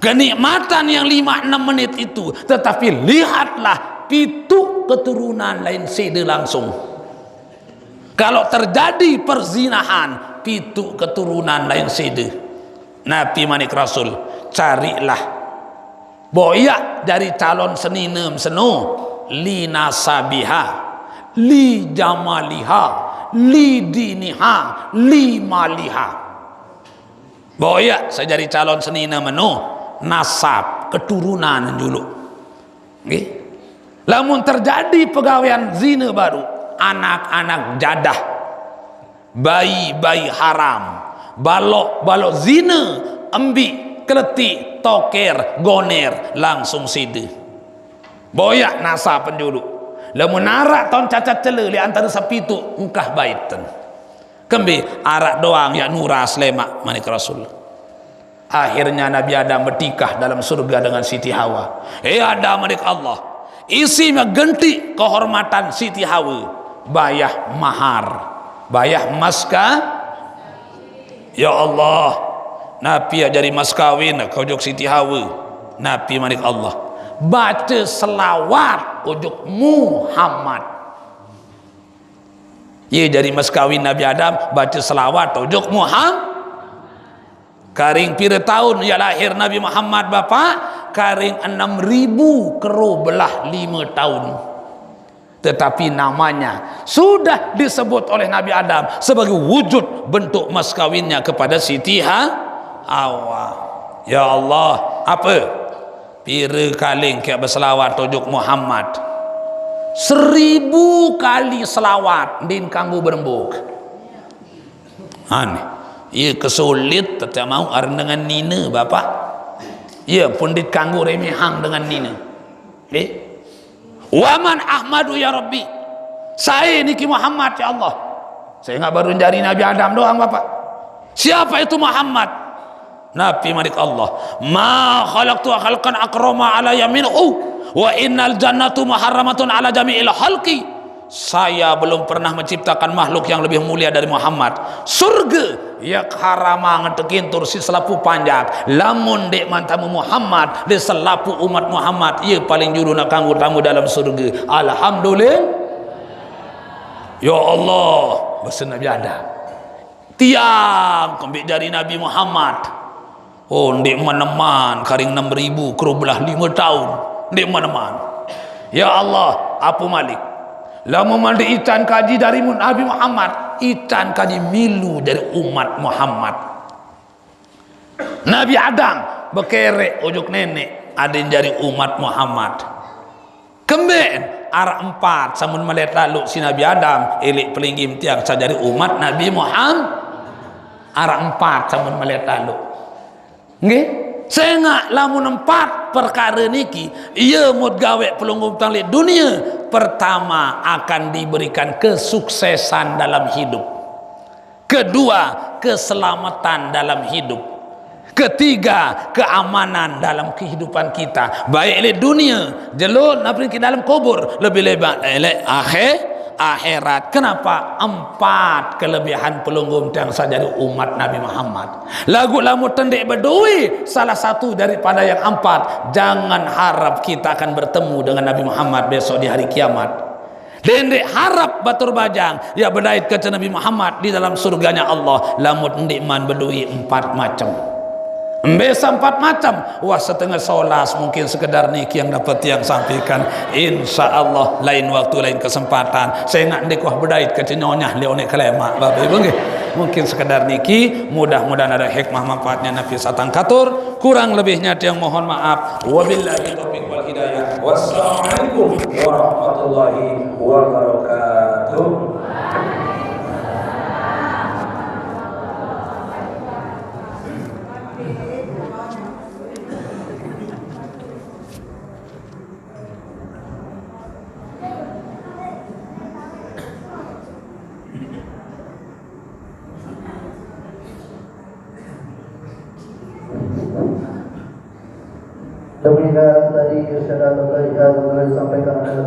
Kenikmatan yang 5-6 menit itu. Tetapi lihatlah pitu keturunan lain sede langsung. Kalau terjadi perzinahan, pitu keturunan lain sede. Nabi manik Rasul, carilah boyak dari calon seninem seno. Li nasabiha, li jamaliha, li diniha, li maliha. Boyak saya jadi calon senina meno nasab keturunan dulu. Okay? Lamun terjadi pegawaian zina baru, anak-anak jadah, bayi-bayi haram, balok-balok zina, embi, keletik, toker, goner, langsung sida. Boyak nasa penjulu. Lamun arak tahun cacat cela li antara sapi tu engkah baitan. Kembi arak doang ya nuras lemak manik Rasul. Akhirnya Nabi Adam bertikah dalam surga dengan Siti Hawa. Adam manik Allah. Isi genti kehormatan Siti Hawa. Bayah mahar. Bayah maska. Ya Allah. Nabi ajari mas kawin kau jok Siti Hawa. Nabi manik Allah. Baca selawat ujuk Muhammad. Ia jadi mas kawin Nabi Adam baca selawat ujuk Muhammad. Karing pira tahun ya lahir Nabi Muhammad bapa? Karing 6.000 kero belah 5 tahun. Tetapi namanya sudah disebut oleh Nabi Adam sebagai wujud bentuk mas kawinnya kepada Siti Hawa. Ya Allah, apa? Pira kaling kayak berselawat tujuk Muhammad 1000 kali selawat din kanggo berembuk. Ia kesulit tetap mau dengan Nina bapak. Ia pun dit kanggo remehang dengan Nina. Waman Ahmadu ya Rabbi. Saya niki Muhammad ya Allah. Saya nggak baru jari Nabi Adam doang bapak. Siapa itu Muhammad? Nabi manik Allah, ma khalaqtu khalqan akrama ala yaminhu wa innal jannatu muharramatun ala jami'il khalqi. Saya belum pernah menciptakan makhluk yang lebih mulia dari Muhammad. Surga yak harama ngetekintur si selapu panjang. Lamun dek mantamu Muhammad de selapu umat Muhammad ia paling juru nak kanggo tamu dalam surga. Alhamdulillah. Ya Allah, bahasa Nabi ada. Tiang kembali dari Nabi Muhammad. Oh, ndek meneman karing 6.000 kru belah 5 tahun. Ndek meneman. Ya Allah, apa malik? Lama mandi ican kaji dari Nabi Muhammad, ican kaji milu dari umat Muhammad. Nabi Adam bekerek ujuk nenek ada yang dari umat Muhammad. Kemudian arah 4 samun melihat lalu si Nabi Adam elik pelinggim tiang sajari umat Nabi Muhammad. Arah 4 samun melihat lalu. Nggih, saya nggak lamun 4 perkara niki, ia mud gawe pelunggup tanglit dunia. Pertama akan diberikan kesuksesan dalam hidup. Kedua, keselamatan dalam hidup. Ketiga, keamanan dalam kehidupan kita, baik di dunia jelur napri ke dalam kubur, lebih lebat akhirat. Kenapa? 4 kelebihan pelunggum yang saya jadi umat Nabi Muhammad. Lagu lamu tendik berdui salah satu daripada yang 4. Jangan harap kita akan bertemu dengan Nabi Muhammad besok di hari kiamat. Dendek harap batur bajang ya berdait ke Nabi Muhammad di dalam surganya Allah. Lamut ndik man berdui 4 macam. Mbesa 4 macam. Wah, setengah solas mungkin sekedar niki yang dapat yang sampaikan. Insya Allah lain waktu lain kesempatan saya nak ndek wah berdait ke nyonya leone kelemak bapak ibu nggih. Mungkin sekedar niki, mudah-mudahan ada hikmah manfaatnya nafi satang katur. Kurang lebihnya tiang mohon maaf. Wabillahi taufiq wal hidayah. Wassalamualaikum warahmatullahi wabarakatuh. Demikian tadi Syekh Dr. Ika disampaikan oleh